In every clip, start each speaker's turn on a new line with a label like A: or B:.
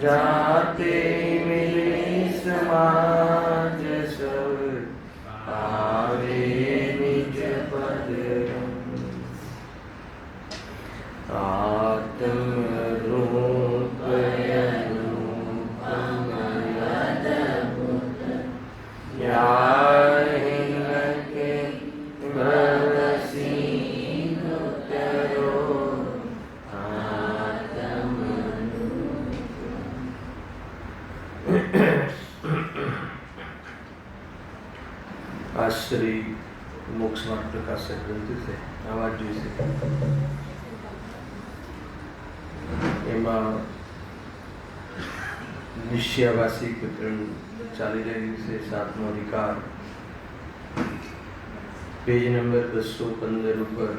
A: जाते मिले समाज सब आवे निज पद आत्म रूप श्री मोक्ष मार्ग प्रकाशक ग्रंथ से आवाज जोई से एमा निश्चयवासी प्रकरण चाली रही से 7मो अधिकार पेज नंबर 215 पर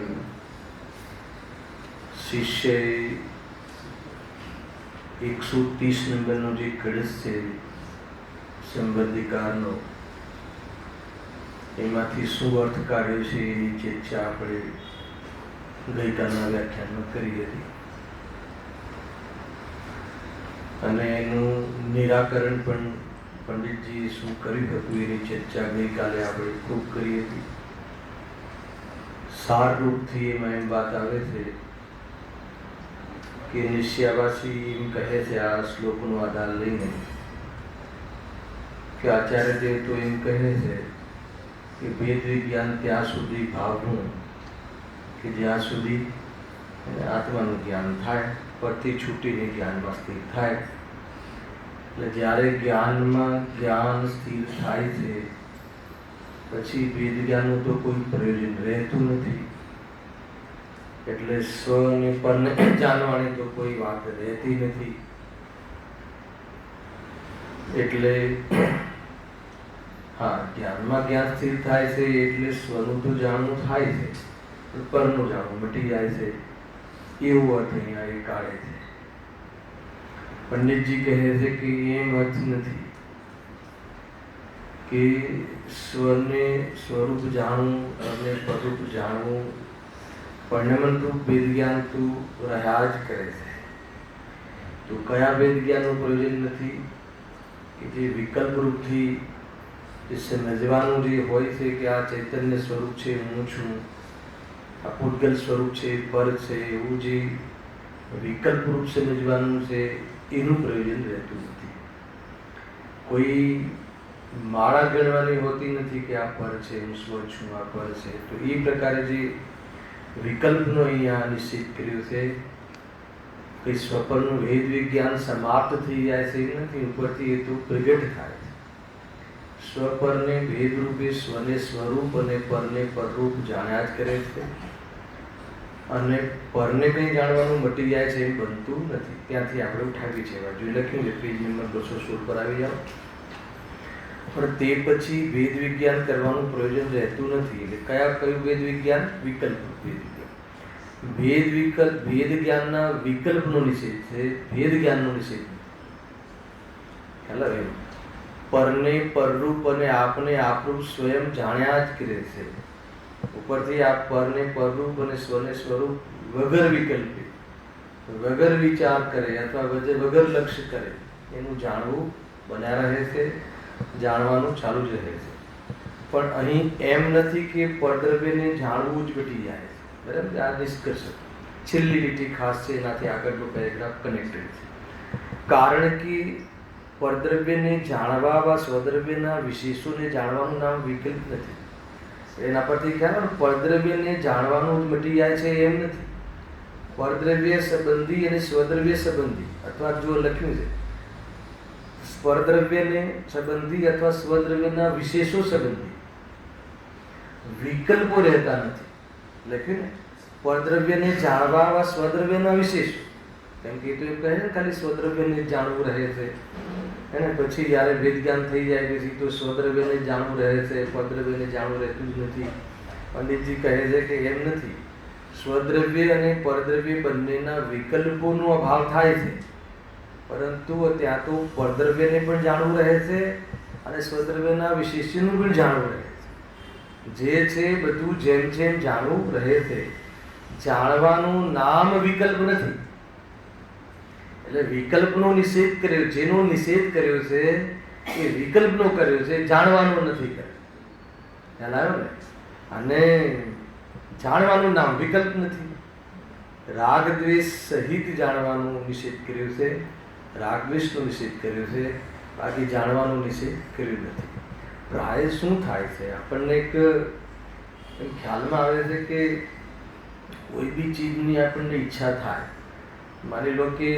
A: शिष्य 130 नंबर नो जे कड़स से संबंधिकार नो એમાંથી શું અર્થ કાઢ્યો છે એની ચર્ચા આપણે ગઈકાલના વ્યાખ્યાનમાં કરી હતી અને એનું નિરાકરણ પણ પંડિતજીએ શું કર્યું હતું એની ચર્ચા ગઈકાલે આપણે ખૂબ કરી હતી. સાર રૂપથી એમાં એમ વાત આવે છે કે નિશ્ચયવાસી એમ કહે છે આ શ્લોકનો આધાર લઈને કે આચાર્યદેવ તો એમ કહે છે કે વેદ વિજ્ઞાન ત્યાં સુધી ભાવનું કે જ્યાં સુધી આત્માનું જ્ઞાન થાય, પરથી છૂટીને જ્ઞાનમાં સ્થિર થાય. એટલે જ્યારે જ્ઞાનમાં જ્ઞાન સ્થિર થાય છે પછી વેદ જ્ઞાનનું તો કોઈ પ્રયોજન રહેતું નથી. એટલે સ્વ અને પરને જાણવાની તો કોઈ વાત રહેતી નથી. એટલે हाँ ज्ञान में ज्ञान स्थिर थाय से એટલે સ્વનું તો જાણવું થાય છે પણ પરનું જાણવું મટી જાય છે એવું અર્થ અહીંયા એ કાઢે છે. પંડિતજી કહે છે કે એમ અર્થ નથી કે સ્વને સ્વરૂપ જાણવું અને પરરૂપ જાણવું પરિણમનરૂપ વેદ જ્ઞાન તું રહ્યા જ કરે છે. તો કયા વેદ જ્ઞાનનું પ્રયોજન નથી કે જે વિકલ્પ રૂપથી સમજવાનું જે હોય છે કે આ ચૈતન્ય સ્વરૂપ છે, હું છું, આ પૂતગલ સ્વરૂપ છે, પર છે, એવું જે વિકલ્પ રૂપ સમજવાનું છે એનું પ્રયોજન રહેતું નથી. કોઈ માળા ગણવાની હોતી નથી કે આ પર છે, હું સ્વ છું, આ પર છે. તો એ પ્રકારે જે વિકલ્પનો અહીંયા નિશ્ચિત કર્યું છે કે સ્વપરનું વેદ વિજ્ઞાન સમાપ્ત થઈ જાય છે એ નથી, ઉપરથી એ તો પ્રગટ થાય છે. સ્વપરને ભેદ રૂપે સ્વને સ્વરૂપ અને પરને પરરૂપ જાણ્યા જ કરે છે અને પરને કંઈ જાણવાનું મટી જાય છે એમ બનતું નથી. ત્યાંથી આપણે ઉઠાવી છે જોઈ લખ્યું છે પેજ નંબર 216 પર આવી જાઓ. પણ તે પછી વેદ વિજ્ઞાન કરવાનું પ્રયોજન રહેતું નથી. એટલે કયું વેદ વિજ્ઞાન? વિકલ્પ વેદ વિજ્ઞાન. વેદ જ્ઞાનના વિકલ્પનો નિષેધ છે, વેદ જ્ઞાનનો નિષેધ નથી. ખ્યાલ આવે? પરને પરરૂપ અને આપને આપરૂપ સ્વયં જાણ્યા જ કરે છે. ઉપરથી આ પરને પરરૂપ અને સ્વને સ્વરૂપ વગર વિકલ્પે વગર વિચાર કરે અથવા વગર લક્ષ્ય કરે એનું જાણવું બન્યા રહે છે, જાણવાનું ચાલુ જ રહે છે. પણ અહીં એમ નથી કે પરદ્રવ્યને જાણવું જ ઘટી જાય છે. બરાબર? આ નિષ્કર્ષ છેલ્લી લીટી ખાસ છે, એનાથી આગળનો પેરેગ્રાફ કનેક્ટેડ છે. કારણ કે પરદ્રવ્યને જાણવા વા સ્વદ્રવ્યના વિશેષોને જાણવાનું નામ વિકલ્પ નથી. એના પરથી ખ્યાલ પરદ્રવ્યને જાણવાનું મટી જાય છે એમ નથી. પરદ્રવ્ય સંબંધી અને સ્વદ્રવ્ય સંબંધી અથવા જો લખ્યું છે પરદ્રવ્યને સંબંધી અથવા સ્વદ્રવ્યના વિશેષો સંબંધી વિકલ્પો રહેતા નથી. લખ્યું ને પરદ્રવ્યને જાણવા વા સ્વદ્રવ્યના વિશેષો, કેમ કે એ તો એમ કહે ને ખાલી સ્વદ્રવ્યને જાણવું રહે છે. એને પછી જ્યારે વેદ જ્ઞાન થઈ જાય પછી તો સ્વદ્રવ્યને જાણવું રહે છે, પરદ્રવ્યને જાણવું રહેતું જ નથી. પંડિતજી કહે છે કે એમ નથી, સ્વદ્રવ્ય અને પરદ્રવ્ય બંનેના વિકલ્પોનો અભાવ થાય છે, પરંતુ ત્યાં તો પરદ્રવ્યને પણ જાણવું રહે છે અને સ્વદ્રવ્યના વિશેષ્યનું પણ જાણવું રહે છે. જે છે બધું જેમ જેમ જાણવું રહે છે. જાણવાનું નામ વિકલ્પ નથી. એટલે વિકલ્પનો નિષેધ કર્યો, જેનો નિષેધ કર્યો છે એ વિકલ્પનો કર્યો છે, જાણવાનો નથી કર્યો. ખ્યાલ આવ્યો ને? અને જાણવાનું નામ વિકલ્પ નથી. રાગ દ્વેષ સહિત જાણવાનું નિષેધ કર્યો છે, રાગ દ્વેષનો નિષેધ કર્યો છે, બાકી જાણવાનો નિષેધ કર્યો નથી. પ્રાય શું થાય છે, આપણને એક ખ્યાલમાં આવે છે કે કોઈ બી ચીજની આપણને ઈચ્છા થાય. માની લો કે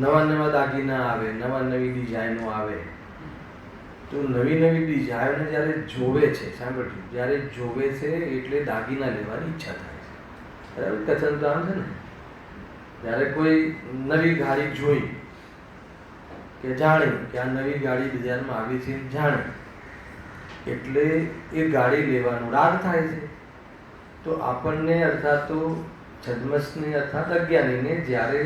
A: નવા નવા દાગીના આવે, નવા નવી ડિઝાઇનો આવે, તો નવી નવી ડિઝાઇન જ્યારે જોવે છે, સાંભળજો, જ્યારે જોવે છે એટલે દાગીના લેવાની ઈચ્છા થાય છે. બરાબર? કથન તો આમ છે ને, જ્યારે કોઈ નવી ગાડી જોઈ કે જાણી કે આ નવી ગાડી બજારમાં આવી છે, જાણી એટલે એ ગાડી લેવાનો રાગ થાય છે. તો આપણને અર્થાત તો છદ્મસને અર્થાત અજ્ઞાનીને જ્યારે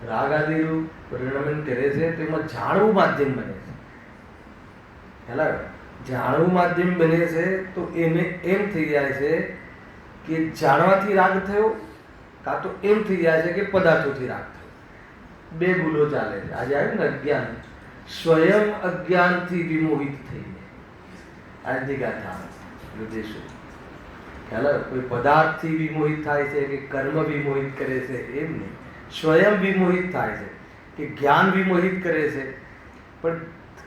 A: રાગ આદિનું પરિણમન કરે છે તો એમાં જાણવું માધ્યમ બને છે. હેલા જાણવું માધ્યમ બને છે તો એને એમ થઈ જાય છે કે જાણવાથી રાગ થયો, કાં તો એમ થઈ જાય છે કે પદાર્થોથી રાગ થયો. બે ભૂલો ચાલે છે. આજે આવ્યું ને અજ્ઞાન, સ્વયં અજ્ઞાનથી વિમોહિત થઈને આજની ગાથા ઉદ્દેશો. ખ્યાલ કોઈ પદાર્થથી વિમોહિત થાય છે કે કર્મ વિમોહિત કરે છે, એમ નહીં. સ્વયં વિમોહિત થાય છે કે જ્ઞાન વિમોહિત કરે છે. પણ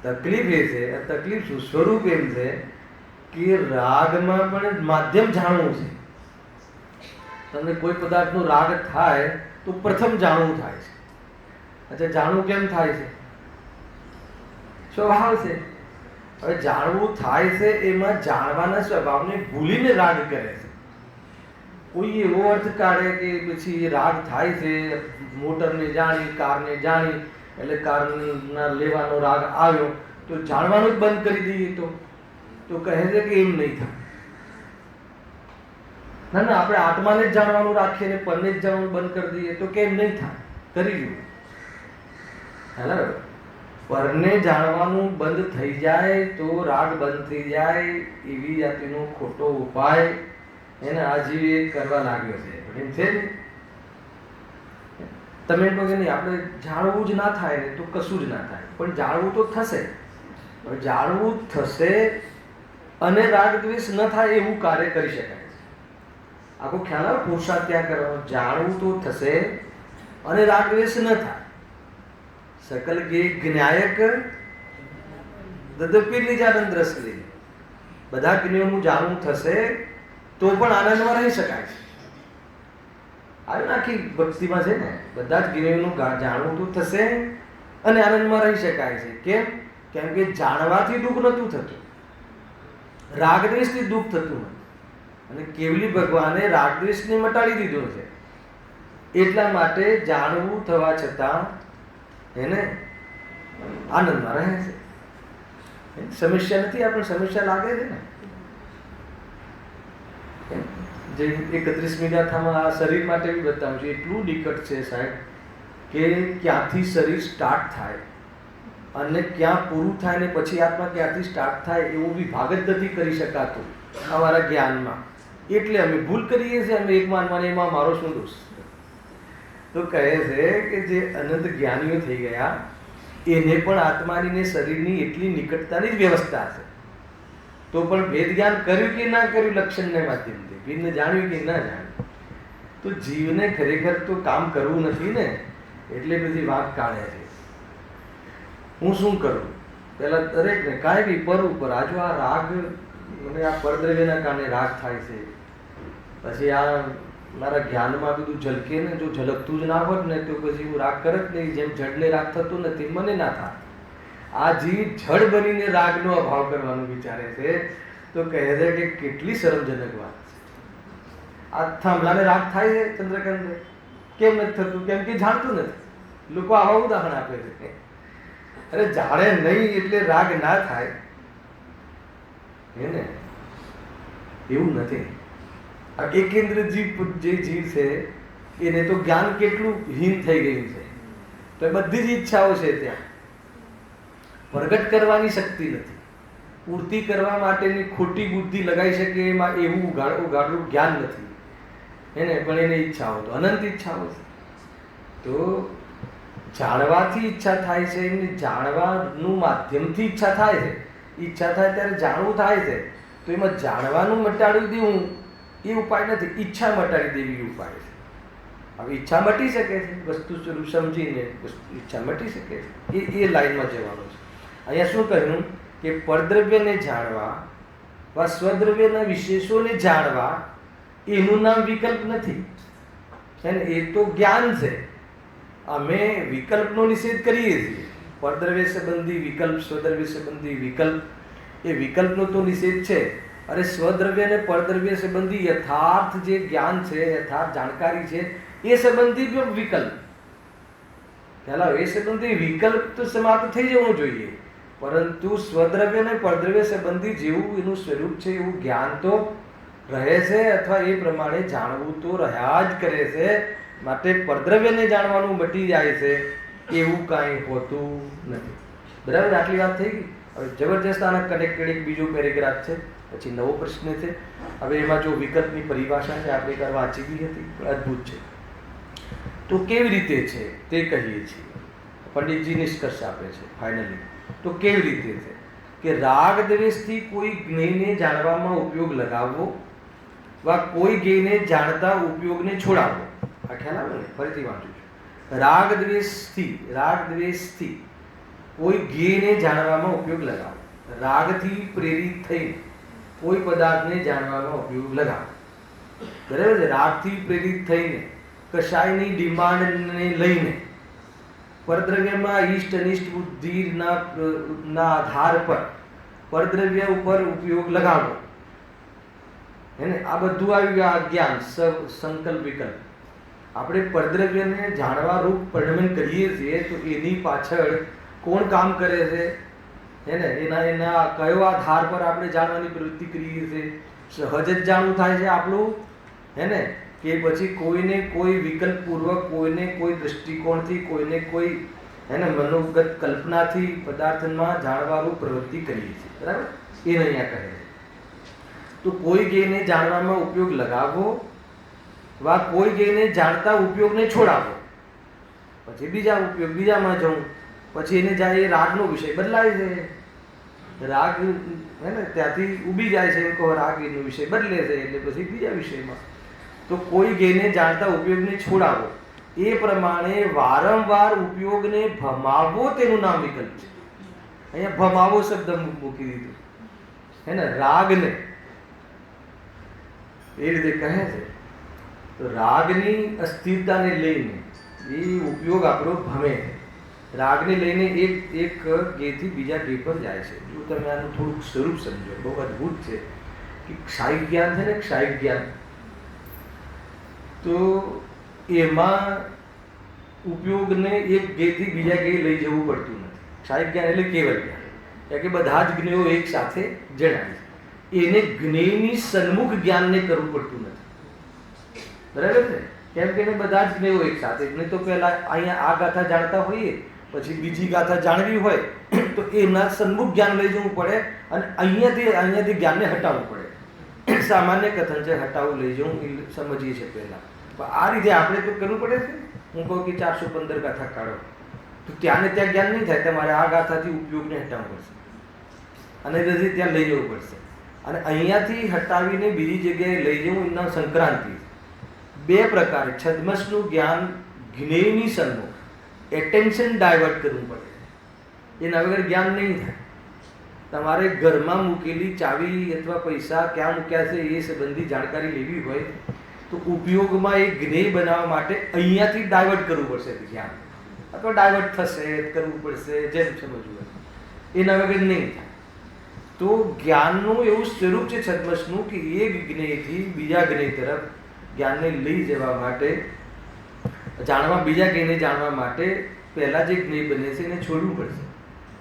A: તકલીફ એ છે, તકલીફ શું સ્વરૂપ એમ છે કે રાગમાં પણ માધ્યમ જાણવું છે. તમને કોઈ પદાર્થનો રાગ થાય તો પ્રથમ જાણવું થાય છે. અચ્છા, જાણવું કેમ થાય છે? સ્વભાવ છે. હવે જાણવું થાય છે એમાં જાણવાના સ્વભાવને ભૂલીને રાગ કરે છે. કોઈ એવો અર્થ કાઢે કે પછી રાગ થાય છે, મોટરને જાણી, કારને જાણી એટલે કારના લેવાનો રાગ આવ્યો તો જાણવાનું જ બંધ કરી દઈએ તો કહે છે કે એમ નહીં થાય. ના ના, આપણે આત્માને જ જાણવાનું રાખીએ ને પરને જ જાણવાનું બંધ કરી દઈએ તો કેમ નહીં થાય? કરી દઉં. હેલો, પરને જાણવાનું બંધ થઈ જાય તો રાગ બંધ થઈ જાય એવી જાતિનો ખોટો ઉપાય એને આજીવે કરવા લાગ્યો છે. એમ છે ને, તમે કહો કે નહીં આપણે જાણવું જ ના થાય ને તો કશું જ ના થાય, પણ જાણવું તો થશે. જાણવું થશે અને રાગ દ્વેષ ન થાય એવું કાર્ય કરી શકાય છે. આખો ખ્યાલ આવે પુરુષાર્થ ત્યાં કરવાનો. જાણવું તો થશે અને રાગ દ્વેષ ન થાય. सकल के ज्ञायक દદપી નિજાનંદ રસ લે. બધા જ્ઞાનનું જાણવું થશે તો પણ આનંદમાં રહી શકાય છે. આવી આખી ભક્તિમાં છે ને, બધા જ જ્ઞાનનું જાણવું તો થશે અને આનંદમાં રહી શકાય છે. કેમ? કેમ કે જાણવાથી દુઃખ નહોતું થતું, રાગદ્વેષથી દુઃખ થતું નથી. અને કેવલી ભગવાને રાગદ્વેષને મટાડી દીધો છે. એટલા માટે જાણવું થવા છતાં એને આનંદમાં રહે છે. સમસ્યા નથી. આપણે સમસ્યા લાગે છે ને, જે 31મી ગાથામાં આ શરીર માટે બી બતાવું છું. એટલું નિકટ છે સાહેબ કે ક્યાંથી શરીર સ્ટાર્ટ થાય અને ક્યાં પૂરું થાય ને પછી આત્મા ક્યાંથી સ્ટાર્ટ થાય એવો વિભાગ જ નથી કરી શકાતો અમારા જ્ઞાનમાં. એટલે અમે ભૂલ કરીએ છીએ. અમે એક માનવાને એમાં મારો શું દોષ? તો કહે છે કે જે અનંત જ્ઞાનીઓ થઈ ગયા એને પણ આત્માની ને શરીરની એટલી નિકટતાની જ વ્યવસ્થા છે. તો પણ વેદ જ્ઞાન કર્યું કે ના કર્યું લક્ષણના માધ્યમથી, ભિન્ન જાણ્યું કે ના જાણ્યું, તો જીવને ખરેખર તો કામ કરવું નથી ને, એટલે બધી વાત કાઢે છે. હું શું કરું? પેલા દરેકને કાંઈ બી પર ઉપર આજુ આ રાગ, મને આ પરદ્રવ્યના કારણે રાગ થાય છે, પછી આ મારા જ્ઞાનમાં બધું ઝલકે ને, જો ઝલકતું જ ના હોત ને તો પછી હું રાગ કરત નહીં. જેમ જડને રાગ થતો નથી, મને ના થાય. આ જીવ જડ બનીને રાગનો અભાવ કરવાનું વિચારે છે તો કહે છે કે કેટલી શરમજનક વાત છે. આ થાંભલાને રાગ થાય છે ચંદ્રકાંત, કેમ નથી થતું? કેમ કે જાણતું નથી. લોકો આવા ઉદાહરણ આપે છે. અરે જાણે નહીં એટલે રાગ ના થાય હે ને, એવું નથી. આ એકેન્દ્ર જીવ જે જીવ છે એને તો જ્ઞાન કેટલું હીન થઈ ગયું છે, તો એ બધી જ ઈચ્છાઓ છે ત્યાં પ્રગટ કરવાની શક્તિ નથી. પૂર્તિ કરવા માટેની ખોટી બુદ્ધિ લગાઈ શકે એમાં એવું ઉગાડું જ્ઞાન નથી એને, પણ એને ઈચ્છાઓ તો અનંત ઈચ્છાઓ છે. તો જાણવાથી ઈચ્છા થાય છે, એમને જાણવાનું માધ્યમથી ઈચ્છા થાય છે. ઈચ્છા થાય ત્યારે જાણવું થાય છે, તો એમાં જાણવાનું મટાડી દેવું એ ઉપાય નથી, ઈચ્છા મટાડી દેવી ઉપાય છે. હવે ઈચ્છા મટી શકે છે, વસ્તુ સ્વરૂપ સમજીને ઈચ્છા મટી શકે છે, એ લાઈનમાં જવાનું છે. અહીંયા શું કહ્યું કે પરદ્રવ્યને જાણવા વા સ્વદ્રવ્યના વિશેષોને જાણવા એનું નામ વિકલ્પ નથી, એ તો જ્ઞાન છે. અમે વિકલ્પનો નિષેધ કરીએ છીએ, પરદ્રવ્ય સંબંધી વિકલ્પ, સ્વદ્રવ્ય સંબંધી વિકલ્પ, એ વિકલ્પનો તો નિષેધ છે. અરે સ્વદ્રવ્ય અને પરદ્રવ્ય સંબંધી યથાર્થ જે જ્ઞાન છે, યથાર્થ જાણકારી છે, એ સંબંધી વિકલ્પ ખ્યાલ, એ સંબંધી વિકલ્પ તો સમાપ્ત થઈ જવું જોઈએ. પરંતુ સ્વદ્રવ્ય અને પરદ્રવ્ય સંબંધી જેવું એનું સ્વરૂપ છે એવું જ્ઞાન તો રહે છે, અથવા એ પ્રમાણે જાણવું તો રહ્યા જ કરે છે. માટે પરદ્રવ્યને જાણવાનું મટી જાય છે એવું કાંઈ હોતું નથી. બરાબર, આટલી વાત થઈ ગઈ. હવે જબરજસ્ત આના કનેક્ટેડ એક બીજો પેરેગ્રાફ છે, પછી નવો પ્રશ્ન છે. હવે એમાં જો વિકલ્પની પરિભાષા છે, આપણે એકવાર વાંચી બી હતી, પણ અદ્ભુત છે. તો કેવી રીતે છે તે કહીએ છીએ. પંડિતજી નિષ્કર્ષ આપે છે ફાઇનલી. તો કેવી રીતે છે કે રાગ દ્વેષથી કોઈ જ્ઞેયને જાણવામાં ઉપયોગ લગાવવો વા કોઈ જ્ઞેયને જાણતા ઉપયોગને છોડાવવો. આ ખ્યાલ આવે ને? ફરીથી વાંચું છું. રાગ દ્વેષથી કોઈ જ્ઞેયને જાણવામાં ઉપયોગ લગાવો, રાગથી પ્રેરિત થઈને કોઈ પદાર્થને જાણવામાં ઉપયોગ લગાવો. બરાબર છે? રાગથી પ્રેરિત થઈને કશાયની ડિમાન્ડને લઈને પરદ્રવ્યમાં ઈષ્ટ અનિષ્ટ બુદ્ધિના આધાર પર પરદ્રવ્ય ઉપર ઉપયોગ લગાવવો, હે ને? આ બધું આવી ગયું આ જ્ઞાન સંકલ્પ વિકલ્પ. આપણે પરદ્રવ્યને જાણવા રૂપ પરિણમન કરીએ છીએ, તો એની પાછળ કોણ કામ કરે છે, હે ને? એના કયો આધાર પર આપણે જાણવાની પ્રવૃત્તિ કરીએ છીએ? સહજ જ જાણવું થાય છે આપણું, હે ને? કે પછી કોઈને કોઈ વિકલ્પ પૂર્વક, કોઈને કોઈ દ્રષ્ટિકોણથી, કોઈને કોઈ હે ને મનોગત કલ્પનાથી પદાર્થમાં જાણવાનું પ્રવૃત્તિ કરીએ છીએ. બરાબર, એ અહીંયા કહે છે. તો કોઈ જ્ઞેયને જાણવામાં ઉપયોગ લગાવવો વા કોઈ જ્ઞેયને જાણતા ઉપયોગને છોડાવવો. પછી બીજા ઉપયોગ, બીજામાં જવું, પછી એને જાય એ રાગનો વિષય બદલાય છે. રાગ હે ને ત્યાંથી ઉભી જાય છે, કહો રાગ એનો વિષય બદલે છે, એટલે પછી બીજા વિષયમાં. તો કોઈ જ્ઞેયને જાણતા ઉપયોગને છોડાવો, એ પ્રમાણે વારંવાર ઉપયોગને ભમાવવો તેનું નામ વિકલ્પ છે. અહીંયા ભમાવો શબ્દ મૂકી દીધું, હે ને? રાગને એ રીતે કહે છે. તો રાગની અસ્થિરતાને લઈને એ ઉપયોગ આપણો ભમે છે. રાગને લઈને એક જ્ઞેયથી બીજા જ્ઞેય પર જાય છે. જો તમે આનું થોડુંક સ્વરૂપ સમજો, બહુ અદ્ભુત છે. કે ક્ષાયિક જ્ઞાન છે ને, ક્ષાયિક જ્ઞાન, તો એમાં ઉપયોગને એક જ્ઞેયથી બીજા જ્ઞેય લઈ જવું પડતું નથી. ક્ષાયિક જ્ઞાન એટલે કેવલ જ્ઞાન, કે બધા જ જ્ઞેયો એક સાથે જણાય છે. એને જ્ઞેયની સન્મુખ જ્ઞાનને કરવું પડતું નથી. બરાબર ને? કેમ કે એને બધા જ જ્ઞેયો એક સાથે, નહીં તો પહેલા અહીંયા આ ગાથા જાણતા હોઈએ, પછી બીજી ગાથા જાણવી હોય તો એના સન્મુખ જ્ઞાન લઈ જવું પડે, અને અહીંયાથી જ્ઞાનને હટાવવું પડે. સામાન્ય કથન છે, હટાવું લઈ જવું એ સમજીએ છીએ પહેલા. પણ આ રીતે આપણે તો કરવું પડે છે. હું કહું કે 415 ગાથા કાઢો, તો ત્યાં ને ત્યાં જ્ઞાન નહીં થાય. તમારે આ ગાથાથી ઉપયોગને હટાવવું પડશે, અને તેથી ત્યાં લઈ જવું પડશે. અને અહીંયાથી હટાવીને બીજી જગ્યાએ લઈ જવું એના સંક્રાંતિ. બે પ્રકારે છદ્મસનું જ્ઞાન જ્ઞેયની સન્મુખ એટેન્શન ડાયવર્ટ કરવું પડે, એના વગર જ્ઞાન નહીં થાય. તમારે ઘરમાં મૂકેલી ચાવી અથવા પૈસા ક્યાં મૂક્યા છે એ સંબંધી જાણકારી લેવી હોય, તો ઉપયોગમાં એ જ્ઞેય બનાવવા માટે અહીંયાથી ડાયવર્ટ કરવું પડશે જ્ઞાન, અથવા ડાયવર્ટ થશે, કરવું પડશે, જેમ સમજવું એના વગર નહીં થાય. તો જ્ઞાનનું એવું સ્વરૂપ છે છદ્મસનું કે એક જ્ઞેયથી બીજા જ્ઞેય તરફ જ્ઞાનને લઈ જવા માટે, જાણવા બીજા જ્ઞેયને જાણવા માટે પહેલાં જે જ્ઞેય બને છે એને છોડવું પડશે.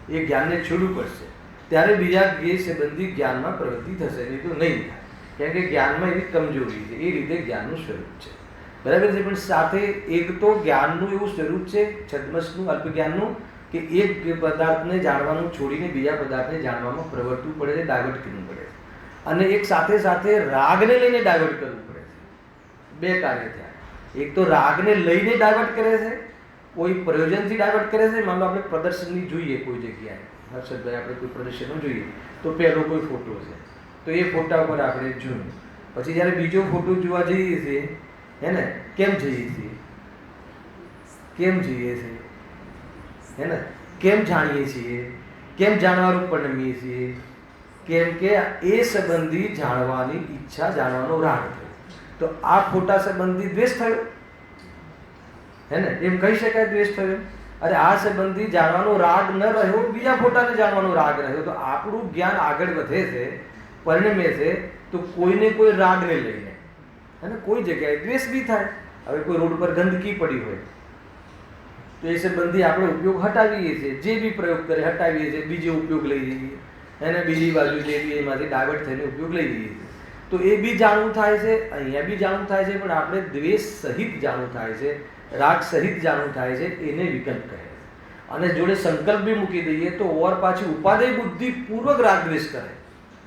A: એ જ્ઞાનને છોડવું પડશે, ત્યારે બીજા એ સંબંધી જ્ઞાનમાં પ્રવૃત્તિ થશે, નહીં તો નહીં થાય. કેમ કે જ્ઞાનમાં એવી કમજોરી છે, એ રીતે જ્ઞાનનું સ્વરૂપ છે. બરાબર છે. પણ સાથે એક તો જ્ઞાનનું એવું સ્વરૂપ છે છદ્મસનું, અલ્પ જ્ઞાનનું, કે એક પદાર્થને જાણવાનું છોડીને બીજા પદાર્થને જાણવામાં પ્રવર્તવું પડે છે, ડાયવર્ટ કરવું પડે છે. અને એક સાથે સાથે રાગને લઈને ડાયવર્ટ કરવું પડે છે. બે કાર્ય થયા. એક તો રાગને લઈને ડાયવર્ટ કરે છે, કોઈ પ્રયોજનથી ડાયવર્ટ કરે છે. માનો આપણે પ્રદર્શનની જોઈએ કોઈ જગ્યાએ, હર્ષદભાઈ આપણે કોઈ પ્રદર્શનો જોઈએ તો પહેલો કોઈ ફોટો છે, તો એ ફોટા ઉપર આપણે જોયું. પછી જ્યારે બીજો ફોટો જોવા જઈએ છીએ, હે ને, કેમ જઈએ છીએ, હે ને, કેમ જાણીએ છીએ, કેમ જાણવાનું પરિણમીએ છીએ? કેમ કે એ સંબંધી જાણવાની ઈચ્છા, જાણવાનો રાગ થયો. તો આ ફોટા સંબંધી દ્વેષ થયો, હે ને, એમ કહી શકાય દ્વેષ થયો. અરે આ સંબંધી જાણવાનો રાગ ન રહ્યો, બીજા ફોટાને જાણવાનો રાગ રહ્યો. તો આપણું જ્ઞાન આગળ વધે છે, પરિણમે છે, તો કોઈને કોઈ રાગને લઈને, અને કોઈ જગ્યાએ દ્વેષ બી થાય. હવે કોઈ રોડ પર ગંદકી પડી હોય તો એ સંબંધી આપણે ઉપયોગ હટાવીએ છીએ, જે બી પ્રયોગ કરે હટાવીએ છીએ, બીજો ઉપયોગ લઈ જઈએ, એને બીજી બાજુ જે બી એમાંથી ડાયવર્ટ થઈને ઉપયોગ લઈ જઈએ છીએ. તો એ બી જાણવું થાય છે, અહીંયા બી જાણવું થાય છે, પણ આપણે દ્વેષ સહિત જાણવું થાય છે, રાગ સહિત જાણવું થાય છે, એને વિકલ્પ કહે છે. અને જોડે સંકલ્પ બી મૂકી દઈએ તો ઓર પાછી ઉપાદેય બુદ્ધિ પૂર્વક રાગ દ્વેષ કરે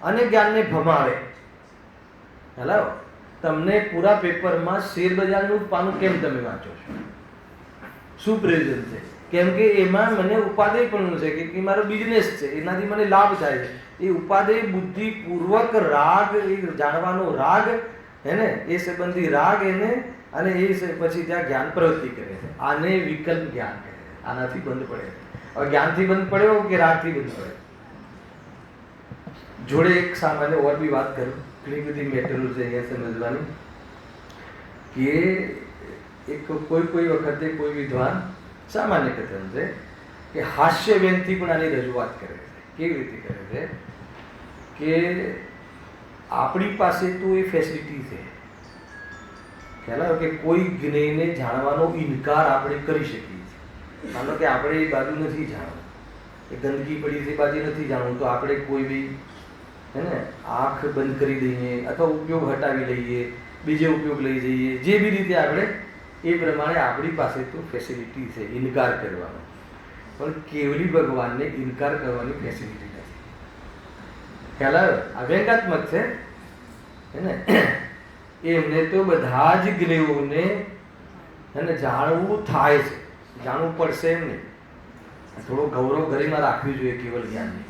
A: અને જ્ઞાનને ભમાવે. હેલો, તમને પૂરા પેપરમાં શેર બજારનું પાનું કેમ તમે વાંચો છો? શું પ્રયોજન છે? કેમ કે એમાં મને ઉપાદેય પણ છે કે મારો બિઝનેસ છે, એનાથી મને લાભ થાય છે. એ ઉપાદેય બુદ્ધિ પૂર્વક રાગ, એ જાણવાનો રાગ, હે ને, એ સંબંધી રાગ એને, અને એ પછી ત્યાં જ્ઞાન પ્રવૃત્તિ કરે છે. આને વિકલ્પ જ્ઞાન કહે છે. આનાથી બંધ પડે. હવે જ્ઞાનથી બંધ પડ્યો કે રાગથી બંધ પડે? જોડે એક સામાન્ય ઓર બી વાત કરું, ઘણી બધી મેટરો છે અહીંયા સમજવાની, કે એક કોઈ વખતે કોઈ વિદ્વાન, સામાન્ય કથન છે, કે હાસ્ય વ્યંગથી પણ આની રજૂઆત કરે છે. કેવી રીતે કરે છે કે આપણી પાસે તો એ ફેસિલિટી છે, ખ્યાલ આવે કે કોઈ જ્ઞેયને જાણવાનો ઇનકાર આપણે કરી શકીએ છીએ. માનો કે આપણે એ બાજુ નથી જાણવું, એ ગંદકી પડી છે બાજુ નથી જાણવું, તો આપણે કોઈ બી, હે ને, આંખ બંધ કરી દઈએ અથવા ઉપયોગ હટાવી લઈએ, બીજો ઉપયોગ લઈ જઈએ, જે બી રીતે આપણે એ પ્રમાણે આપણી પાસે તો ફેસિલિટી છે ઇનકાર કરવાનો. પણ કેવલી ભગવાનને ઇનકાર કરવાની ફેસિલિટી નથી. ખ્યાલ આવે? આ વ્યંગાત્મક છે, હે ને. એમને તો બધા જ જ્ઞેયોને, હે ને, જાણવું થાય છે, જાણવું પડશે એમ નહીં. થોડો ગૌરવ ઘરેમાં રાખવી જોઈએ કેવલ જ્ઞાનની,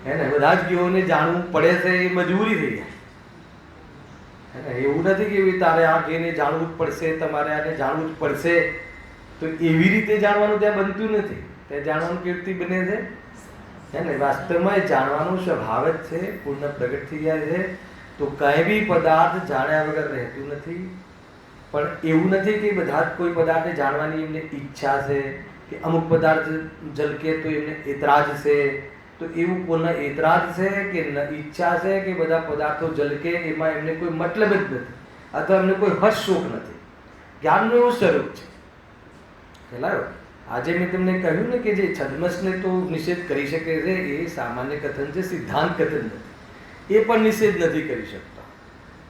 A: હે ને. બધા જ જ્ઞેયોને જાણવું પડે છે, એ મજબૂરી થઈ જાય. એવું નથી કે તારે આ જ્ઞેયને જાણવું જ પડશે, તમારે આને જાણવું જ પડશે. તો એવી રીતે જાણવાનું ત્યાં બનતું નથી. ત્યાં જાણવાનું કેવી રીતે બને છે, હે ને. વાસ્તવમાં એ જાણવાનું સ્વભાવ જ છે, પૂર્ણ પ્રગટ થઈ જાય છે. તો કંઈ બી પદાર્થ જાણ્યા વગર રહેતું નથી. પણ એવું નથી કે બધા જ કોઈ પદાર્થને જાણવાની એમને ઈચ્છા છે, કે અમુક પદાર્થ ઝલકે તો એમને એતરાજ છે. તો એવું કોના એતરાજ છે કે ઈચ્છા છે કે બધા પદાર્થો ઝલકે એમાં એમને કોઈ મતલબ જ નથી, અથવા એમને કોઈ હર્ષ શોક નથી. જ્ઞાનનું એવું સ્વરૂપ છે. ખ્યાલ? આજે મેં તમને કહ્યું ને કે જે છદ્મસને તો નિષેધ કરી શકે છે, એ સામાન્ય કથન છે, સિદ્ધાંત કથન નથી. એ પણ નિષેધ નથી કરી શકતા.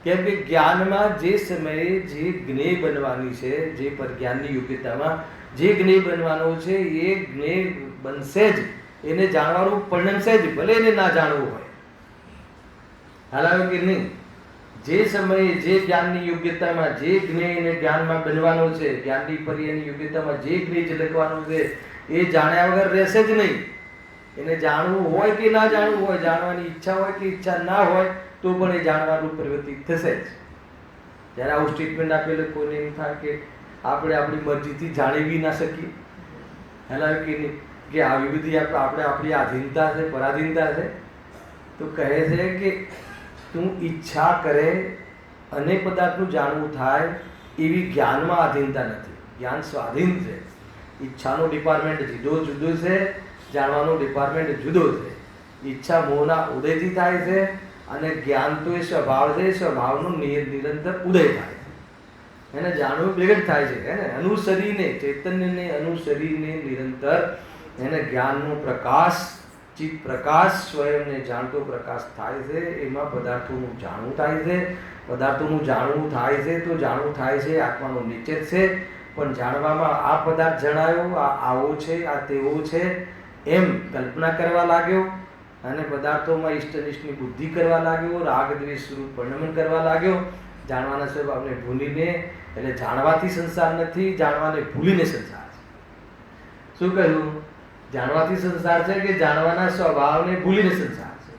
A: કેમ કે જ્ઞાનમાં જે સમયે જે જ્ઞેય બનવાની છે, જે પર જ્ઞાનની યોગ્યતામાં જે જ્ઞેય બનવાનો છે, એ જ્ઞેય બનશે જ, એને જાણવાનું પરિણમશે જ, ભલે એને ના જાણવું હોય. હાલ આવે કે નહીં? જે સમયે જે જ્ઞાનની યોગ્યતામાં જે જ્ઞેયને જ્ઞાનમાં બનવાનો છે, જ્ઞાનની પર્યાયની યોગ્યતામાં જે જ્ઞેય ઝલકવાનું છે, એ જાણ્યા વગર રહેશે જ નહીં. એને જાણવું હોય કે ના જાણવું હોય, જાણવાની ઈચ્છા હોય કે ઈચ્છા ના હોય, તો પણ એ જાણવાનું પ્રવૃત્તિ થશે જ. જ્યારે આવું સ્ટેટમેન્ટ આપેલું કોઈને એમ થાય કે આપણે આપણી મરજીથી જાણી બી ના શકીએ. હેલા કે નહીં, કે આવી બધી આપણે આપણી આધીનતા છે, પરાધીનતા છે. તો કહે છે કે તું ઈચ્છા કરે અને પદાર્થનું જાણવું થાય, એવી જ્ઞાનમાં આધીનતા નથી. જ્ઞાન સ્વાધીન છે. ઈચ્છાનો ડિપાર્ટમેન્ટ જુદો છે, જાણવાનો ડિપાર્ટમેન્ટ જુદો છે. ઈચ્છા મોહના ઉદયથી થાય છે, અને જ્ઞાન તો એ સ્વભાવ છે, સ્વભાવનો નિરંતર ઉદય થાય છે. એને જાણવું બેગટ થાય છે, હે ને. અનુસરીને, ચૈતન્યને અનુસરીને નિરંતર એને જ્ઞાનનો પ્રકાશ, ચિત્ત પ્રકાશ, સ્વયંને જાણતો પ્રકાશ થાય છે. એમાં પદાર્થોનું જાણવું થાય છે. પદાર્થોનું જાણવું થાય છે તો જાણવું થાય છે આત્માનો નિશ્ચય છે. પણ જાણવામાં આ પદાર્થ જણાયો, આ આવો છે, આ તેવો છે એમ કલ્પના કરવા લાગ્યો અને પદાર્થોમાં ઇષ્ટનિષ્ઠની બુદ્ધિ કરવા લાગ્યો, રાગ દ્વેષ સ્વરૂપ પરિણમન કરવા લાગ્યો જાણવાના સ્વભાવને ભૂલીને. એટલે જાણવાથી સંસાર નથી, જાણવાને ભૂલીને સંસાર છે. શું કહ્યું? જાણવાથી સંસાર છે કે જાણવાના સ્વભાવને ભૂલીને સંસાર છે?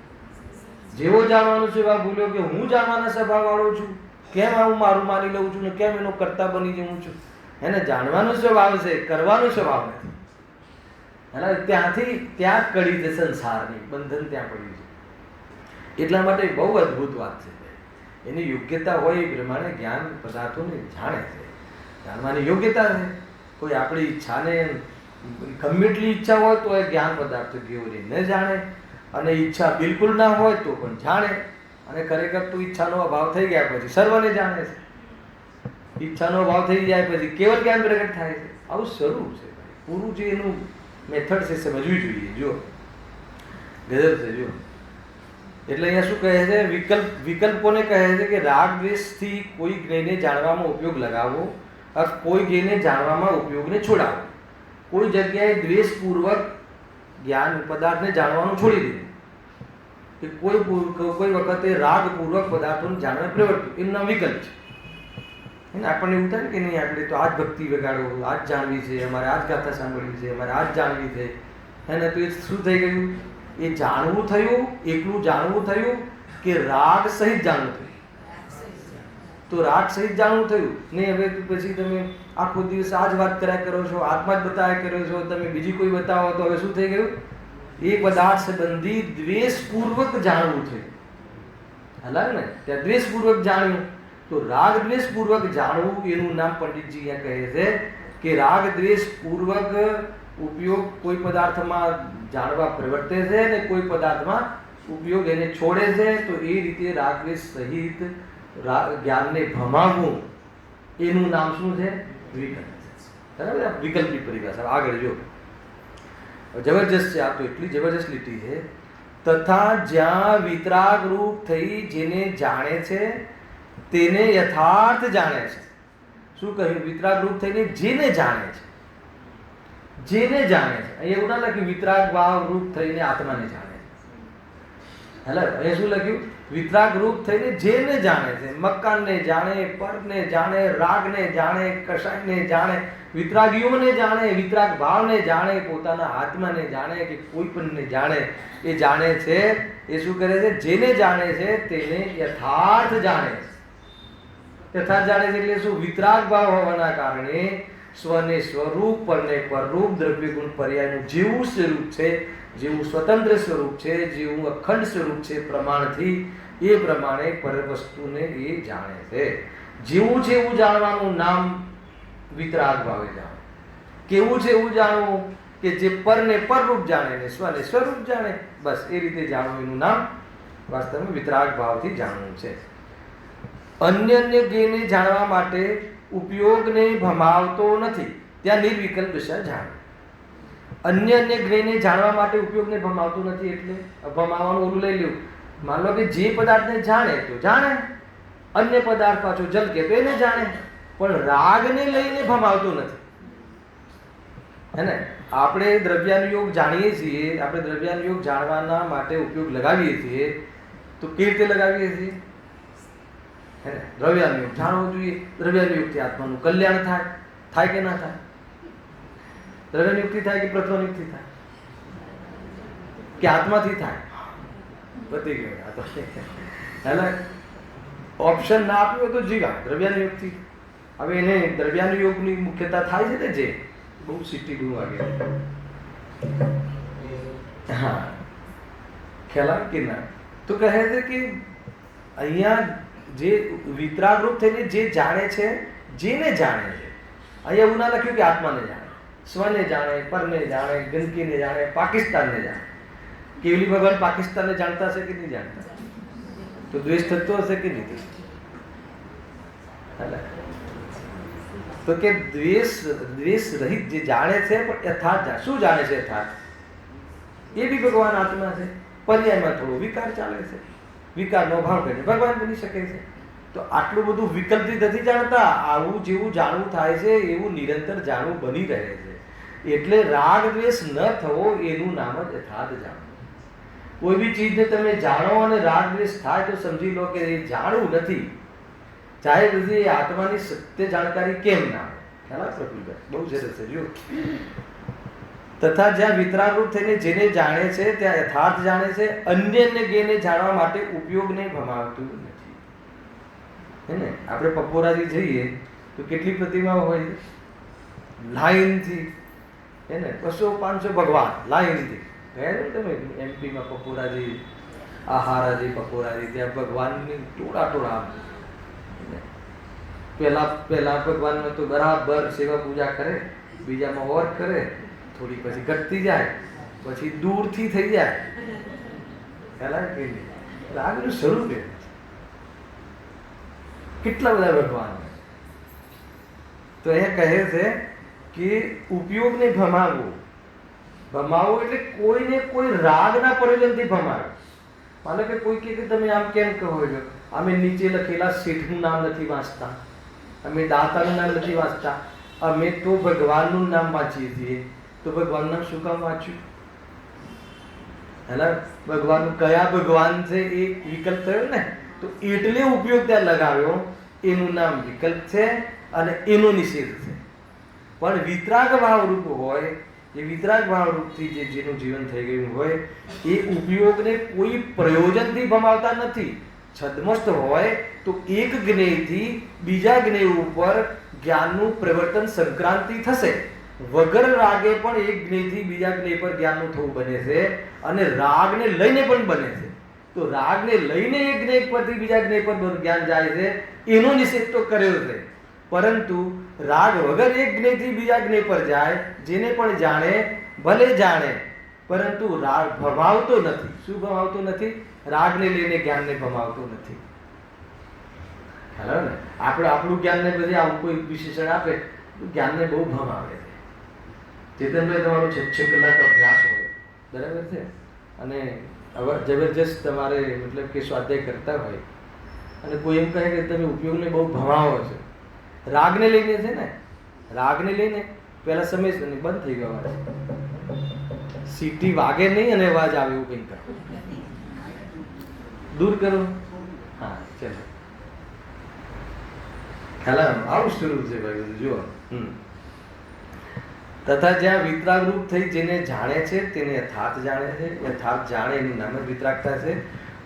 A: જેવો જાણવાનો સ્વભાવ ભૂલ્યો કે હું જાણવાના સ્વભાવ વાળો છું, કેમ હું મારું માની લઉં છું ને કેમ એનો કર્તા બની જઉં છું. એને જાણવાનો સ્વભાવ છે, કરવાનો સ્વભાવ નથી. એટલે ત્યાંથી ત્યાં કડી છે સંસારની, બંધન ત્યાં પડ્યું છે. એટલા માટે બહુ અદ્ભુત વાત છે. એની યોગ્યતા હોય એ પ્રમાણે જ્ઞાન પદાર્થોને જાણે છે. જાણવાની યોગ્યતા છે. કોઈ આપણી ઈચ્છાને ગમે એટલી ઈચ્છા હોય તો એ જ્ઞાન પદાર્થો કેવું ન જાણે, અને ઈચ્છા બિલકુલ ના હોય તો પણ જાણે. અને ખરેખર તો ઈચ્છાનો અભાવ થઈ ગયા પછી સર્વને જાણે છે. ઈચ્છાનો અભાવ થઈ જાય પછી કેવલ જ્ઞાન પ્રગટ થાય છે. આવું સ્વરૂપ છે. પૂરું જે એનું મેથડ છે સમજવી જોઈએ. જો ગજબ છે. જો એટલે અહીંયા શું કહે છે? વિકલ્પોને કહે છે કે રાગ દ્વેષથી કોઈ જ્ઞેયને જાણવામાં ઉપયોગ લગાવો, કોઈ જ્ઞેયને જાણવામાં ઉપયોગને છોડાવો. કોઈ જગ્યાએ દ્વેષપૂર્વક જ્ઞાન પદાર્થને જાણવાનું છોડી દે કે કોઈ વખતે રાગપૂર્વક પદાર્થોને જાણવા પ્રવર્ત્યું, એમના વિકલ્પ છે. આપણને એવું થાય કે નહીં આપણે તો આ જ ભક્તિ વગાડો, આ જ જાણવી છે, અમારે આ જ ગાથા સાંભળવી છે, અમારે આ જ જાણવી છે. એને તો એ શું થઈ ગયું? એ જાણવું થયું, એકલું જાણવું થયું કે રાગ સહિત જાણવું થયું. તો રાગ સહિત જાણવું થયું નહીં. હવે પછી તમે આખો દિવસ આ જ વાત કર્યા કરો છો, આત્મા જ બતાવ્યા કરો છો, તમે બીજી કોઈ બતાવો તો હવે શું થઈ ગયું? એ પદાર્થ સંબંધી દ્વેષપૂર્વક જાણવું થયું. હલાવ ને ત્યાં દ્વેષપૂર્વક જાણ્યું. તો રાગ દ્વેષપૂર્વક જાણવું એનું નામ પંડિતજી અહીંયા કહે છે કે રાગ દ્વેષપૂર્વક ઉપયોગ કોઈ પદાર્થમાં જાણવા પ્રવર્તે છે ને કોઈ પદાર્થમાં ઉપયોગ એને છોડે છે. તો એ રીતે રાગ દ્વેષ સહિત જ્ઞાનને ભમાવવું એનું નામ શું છે? વિકલ્પ. બરાબર? વિકલ્પની પરિભાષા. આગળ જો જબરજસ્ત છે. આ તો એટલી જબરજસ્ત લીટી છે. તથા જ્યાં વિતરાગ રૂપ થઈ જેને જાણે છે તેને યથાર્થ જાણે છે. શું કહ્યું? વિતરાગ રૂપ થઈને જેને જાણે છે, જેને જાણે છે. અહીંયા એવું ના લખ્યું વિતરાગ ભાવ રૂપ થઈને આત્માને જાણે છે. હેલો, અહીંયા શું લખ્યું? વિતરાગ રૂપ થઈને જેને જાણે છે. મકાનને જાણે, પર્વને જાણે, રાગને જાણે, કષાયને જાણે, વિતરાગીઓને જાણે, વિતરાગ ભાવને જાણે, પોતાના આત્માને જાણે કે કોઈ પણને જાણે. એ જાણે છે. એ શું કરે છે? જેને જાણે છે તેને યથાર્થ જાણે છે. યથાર્થ જાણે છે એટલે શું? વિતરાગ ભાવ હોવાના કારણે સ્વને સ્વરૂપ, પરને પરરૂપ, દ્રવ્ય ગુણ પર્યાયનું જેવું સ્વરૂપ છે, જેવું સ્વતંત્ર સ્વરૂપ છે, જેવું અખંડ સ્વરૂપ છે પ્રમાણથી, એ પ્રમાણે પર વસ્તુને એ જાણે છે. જેવું છે એવું જાણવાનું નામ વિતરાગ ભાવે જાણે. કેવું છે એવું જાણવું કે જે પરને પરરૂપ જાણે ને સ્વને સ્વરૂપ જાણે. બસ એ રીતે જાણવું એનું નામ વાસ્તવમાં વિતરાગ ભાવથી જાણવું છે. અન્ય જ્ઞેયને જાણવા માટે ઉપયોગને ભમાવતો નથી, ત્યાં નિર્વિકલ્પ દશા જાણે. અન્ય જ્ઞેયને જાણવા માટે ઉપયોગને ભમાવતો નથી એટલે ભમાવાનું ઓલું લઈ લેવું. માન લો કે જે પદાર્થને જાણે તો જાણે, અન્ય પદાર્થ પાછો જલકે તો એને જાણે, પણ રાગને લઈને ભમાવતો નથી. હે ને? આપણે દ્રવ્યાનુયોગ જાણીએ છીએ, આપણે દ્રવ્યાનુયોગ જાણવાના માટે ઉપયોગ લગાવીએ છીએ. તો કેવી રીતે લગાવીએ છીએ? દ્રવ્યાનુયોગ જાણવો જોઈએ. દ્રવ્યાનુયોગથી આત્માનું કલ્યાણ થાય. થાય કે ના થાય? દ્રવ્યાનુયોગથી થાય કે પ્રત્વનિયોગથી થાય કે આત્માથી થાય? બધી ગયું. એટલે ઓપ્શન ના આપ્યું તો જીવા દ્રવ્યાનુયોગથી. હવે એને દ્રવ્યાનુયોગની મુખ્યતા થાય છે ને જે બહુ સિટી બહુ વાગે. હા, ખ્યાલ કે ના? તો કહે છે કે અહીંયા જે વિતરાગ રૂપ થઈને જે જાણે છે, જેને જાણે છે. અહીંયા એવું ના લખ્યું કે આત્માને જાણે, સ્વને જાણે, પરને જાણે, ગંદકીને જાણે, પાકિસ્તાનને જાણે. કેવલી ભગવાન પાકિસ્તાનને જાણતા હશે કે નહીં જાણતા? તો દ્વેષ થતો હશે કે નહીં? તો કે દ્વેષ રહિત જે જાણે છે પણ યથાર્થ શું જાણે છે? યથાર્થ એ બી ભગવાન આત્મા છે. પર્યાયમાં થોડો વિકાર ચાલે છે, વિકારનો ભાવ કરીને ભગવાન બની શકે છે. તો આટલું બધું વિકલ્પથી નથી જાણતા. આવું જેવું જાણવું થાય છે એવું નિરંતર જાણવું બની રહે છે. એટલે રાગ દ્વેષ ન થવો એનું નામ જ યથાર્થ જાણવું. કોઈ બી ચીજને તમે જાણો અને રાગ દ્વેષ થાય તો સમજી લો કે એ જાણવું નથી. ચાહે બધી આત્માની સત્ય જાણકારી કેમ ના હોય? પ્રફુલ્લભાઈ બહુ સરસ છે. જો તથા જ્યાં વિતરાગરૂપ થઈને જેને જાણે છે ત્યાં યથાર્થ જાણે છે. અન્યને ગેને જાણવા માટે ઉપયોગને ભમાવતું નથી. હે ને? આપણે પપોરાથી જઈએ તો કેટલી પ્રતિમા હોય? લાઈનથી, હે ને? 200-500 ભગવાન લાઈનથી. ગયા ને તમે એમપીમાં પપોરાજી, આહારાજી, પપોરાજી, ત્યાં ભગવાનની ટોળા પહેલા ભગવાનને તો બરાબર સેવા પૂજા કરે, બીજામાં ઓર કરે, થોડી પછી ઘટતી જાય, પછી દૂરથી થઈ જાય. ખ્યાલ કે આગળનું સ્વરૂપ એ કેટલા બધા ભગવાન. તો એ કહે છે કે ઉપયોગને ભમાવવું. ભમાવવું એટલે કોઈને કોઈ રાગના પ્રયોજનથી ભમાવે. માનો કે કોઈ કે તમે આમ કેમ કહો છો? અમે નીચે લખેલા શેઠનું નામ નથી વાંચતા, અમે દાતાનું નામ નથી વાંચતા, અમે તો ભગવાનનું નામ વાંચીએ છીએ. તો ભગવાનનું નામ શું કામ વાંચ્યું? હેલા, ભગવાન કયા ભગવાન છે એ વિકલ્પ થયો ને, તો એટલે ઉપયોગ ત્યાં લગાવ્યો. એનું નામ વિકલ્પ છે અને એનો નિષેધ છે. પણ વિતરાગ ભાવરૂપ હોય, એ વિતરાગ ભાવરૂપથી જેનું જીવન થઈ ગયું હોય એ ઉપયોગને કોઈ પ્રયોજનથી ભમાવતા નથી. છદ્મસ્ત હોય તો એક જ્ઞેયથી બીજા જ્ઞેય ઉપર જ્ઞાનનું પ્રવર્તન સંક્રાંતિ થશે. વગર રાગે પણ એક જ્ઞેયથી બીજા જ્ઞેય પર જ્ઞાનનું થવું બને છે અને રાગને લઈને પણ બને છે. તો રાગને લઈને એક જ્ઞેય પરથી બીજા જ્ઞેય પર જ્ઞાન જાય છે, એનો નિષેધ તો કર્યો છે. પરંતુ રાગ વગર એક જ્ઞેયથી બીજા જ્ઞેય પર જાય, જેને પણ જાણે ભલે જાણે, પરંતુ રાગ ભમાવતો નથી. શું ભમાવતો નથી? રાગને લઈને જ્ઞાનને ભમાવતો નથી. ખ્યાલ ને? આપણે આપણું જ્ઞાનને બધી આવું કોઈ વિશેષણ આપે તો જ્ઞાનને બહુ ભમાવે છે. ચેતનભાઈ, તમારો 6 કલાક અભ્યાસ હોય, બરાબર છે, અને જબરજસ્ત તમારે મતલબ કે સ્વાધ્યાય કરતા હોય અને કોઈ એમ કહે કે તમે ઉપયોગને બહુ ભમાવો છો, રાગને લઈને છે ને, રાગને લઈને પહેલા સમય બંધ થઈ ગયો, સીટી વાગે નહીં અને અવાજ આવે એવું કંઈ કરો, દૂર કરો. હા, ચલો, ખ્યાલ આવું સ્વરૂપ છે ભાઈ. જુઓ, તથા જ્યાં વિતરાગ રૂપ થઈ જેને જાણે છે તેને યથાર્થ જાણે છે. યથાર્થ જાણે એનું નામ જ વિતરાગતા છે.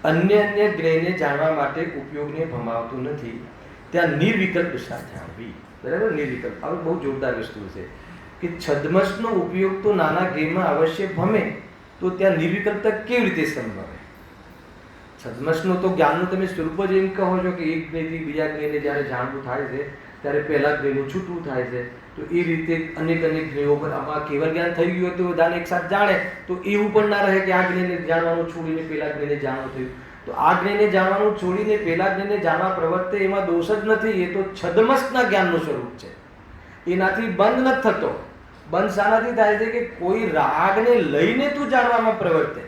A: અન્ય જ્ઞેયને જાણવા માટે ઉપયોગને ભમાવતું નથી. ત્યાં નિર્વિકલ્પ દશા જાણવી. બરાબર? નિર્વિકલ્પ આ બહુ જોરદાર વસ્તુ છે કે છદ્મસનો ઉપયોગ તો નાના જ્ઞેયમાં અવશ્ય ભમે, તો ત્યાં નિર્વિકલ્પતા કેવી રીતે સંભવે? છદ્મસનો તો જ્ઞાનનું તમે સ્વરૂપ જ એમ કહો છો કે એક જ્ઞેયથી બીજા જ્ઞેયને જ્યારે જાણવું થાય છે ત્યારે પહેલા જ્ઞેયનું છૂટવું થાય છે. તો એ રીતે અનેક જ્ઞેયો પર આમાં કેવળ જ્ઞાન થઈ ગયું હોય તો બધાને એક સાથે જાણે, તો એવું પણ ના રહે કે આ જ્ઞેયને જાણવાનું છોડીને પેલા જ્ઞેયને જાણવું થયું. તો આ જ્ઞેયને જાણવાનું છોડીને પેલા જ્ઞેયને જાણવા પ્રવર્તે એમાં દોષ જ નથી. એ તો છદ્મસના જ્ઞાનનું સ્વરૂપ છે. એનાથી બંધ નથી થતો. બંધ શાનાથી થાય છે કે કોઈ રાગને લઈને તું જાણવામાં પ્રવર્તે,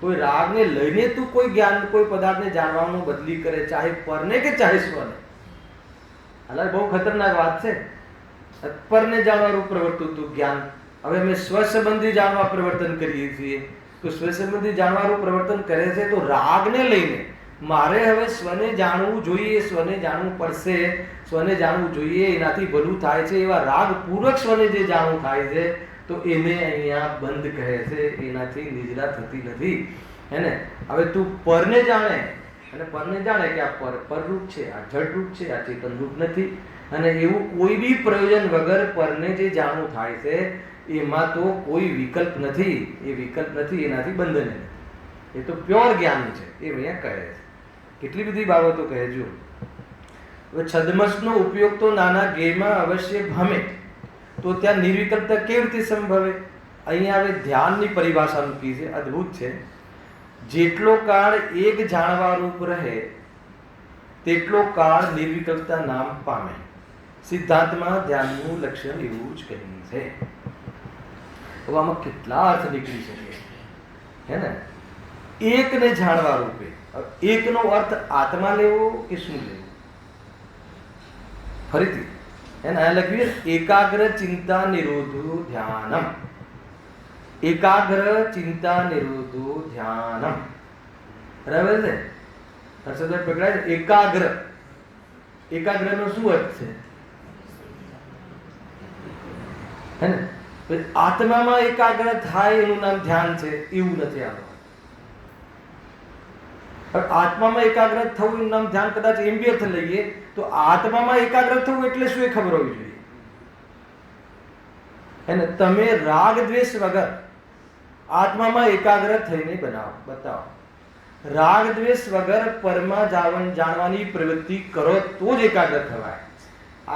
A: કોઈ રાગને લઈને તું કોઈ જ્ઞાન, કોઈ પદાર્થને જાણવાનું બદલી કરે, ચાહે પરને કે ચાહે સ્વને. હાલ બહુ ખતરનાક વાત છે. પરને જાણવાનું પ્રવર્તતું હતું જ્ઞાન. હવે અમે સ્વ સંબંધી જાણવા પ્રવર્તન કરીએ છીએ. તો સ્વ સંબંધી જાણવાનું પ્રવર્તન કરે છે તો રાગને લઈને મારે હવે સ્વને જાણવું જોઈએ, સ્વને જાણવું પડશે, સ્વને જાણવું જોઈએ, એનાથી ભલું થાય છે એવા રાગ પૂર્વક સ્વને જે જાણવું થાય છે તો એને અહીંયા બંધ કહે છે. એનાથી નિજરા થતી નથી. હે ને? હવે તું પરને જાણે અને પરને જાણે કે આ પરરૂપ છે, આ જડરૂપ છે, આ ચેતનરૂપ નથી, અને એવું કોઈ બી પ્રયોજન વગર પરને જે જાણવું થાય છે એમાં તો કોઈ વિકલ્પ નથી. એ વિકલ્પ નથી, એનાથી બંધન નથી. એ તો પ્યોર જ્ઞાન છે. એ અહીંયા કહે છે. કેટલી બધી બાબતો કહે. જો હવે છદ્મસનો ઉપયોગ તો નાના જ્ઞેયમાં અવશ્ય ભમે, તો ત્યાં નિર્વિકલ્પતા કેવી રીતે સંભવે? અહીંયા હવે ધ્યાનની પરિભાષા મૂકી છે, અદ્ભુત છે. જેટલો કાળ એક જાણવા રૂપ રહે તેટલો કાળ નિર્વિકલ્પતા નામ પામે. સિદ્ધાંતમાં ધ્યાનનું લક્ષણ એવું જ કહ્યું છે. હવે આમાં કેટલા અર્થ નીકળી શકે હે ને? એકને જાણવા રૂપે. એકનો અર્થ આત્મા લેવો કે શું લેવો? ફરીથી એને આ લખ્યું એકાગ્ર ચિંતા નિરોધો ધ્યાનમ. એકાગ્ર ચિંતા નિરોધો ધ્યાનમ. બરાબર છે? હર્ષદભાઈ પકડાય છે. એકાગ્ર, એકાગ્ર નો શું અર્થ છે હે ને? આત્મામાં એકાગ્ર થાય એનું નામ ધ્યાન છે એવું નથી આનું. આત્મામાં એકાગ્ર થવું એનું નામ ધ્યાન. કદાચ એમ બી અર્થ લઈએ તો આત્મામાં એકાગ્ર થવું એટલે શું એ ખબર હોવી જોઈએ હે ને? તમે રાગ દ્વેષ વગર આત્મામાં એકાગ્ર થઈને બતાવો. રાગ દ્વેષ વગર પરમા જાણવાની પ્રવૃત્તિ કરો તો જ એકાગ્ર થવાય.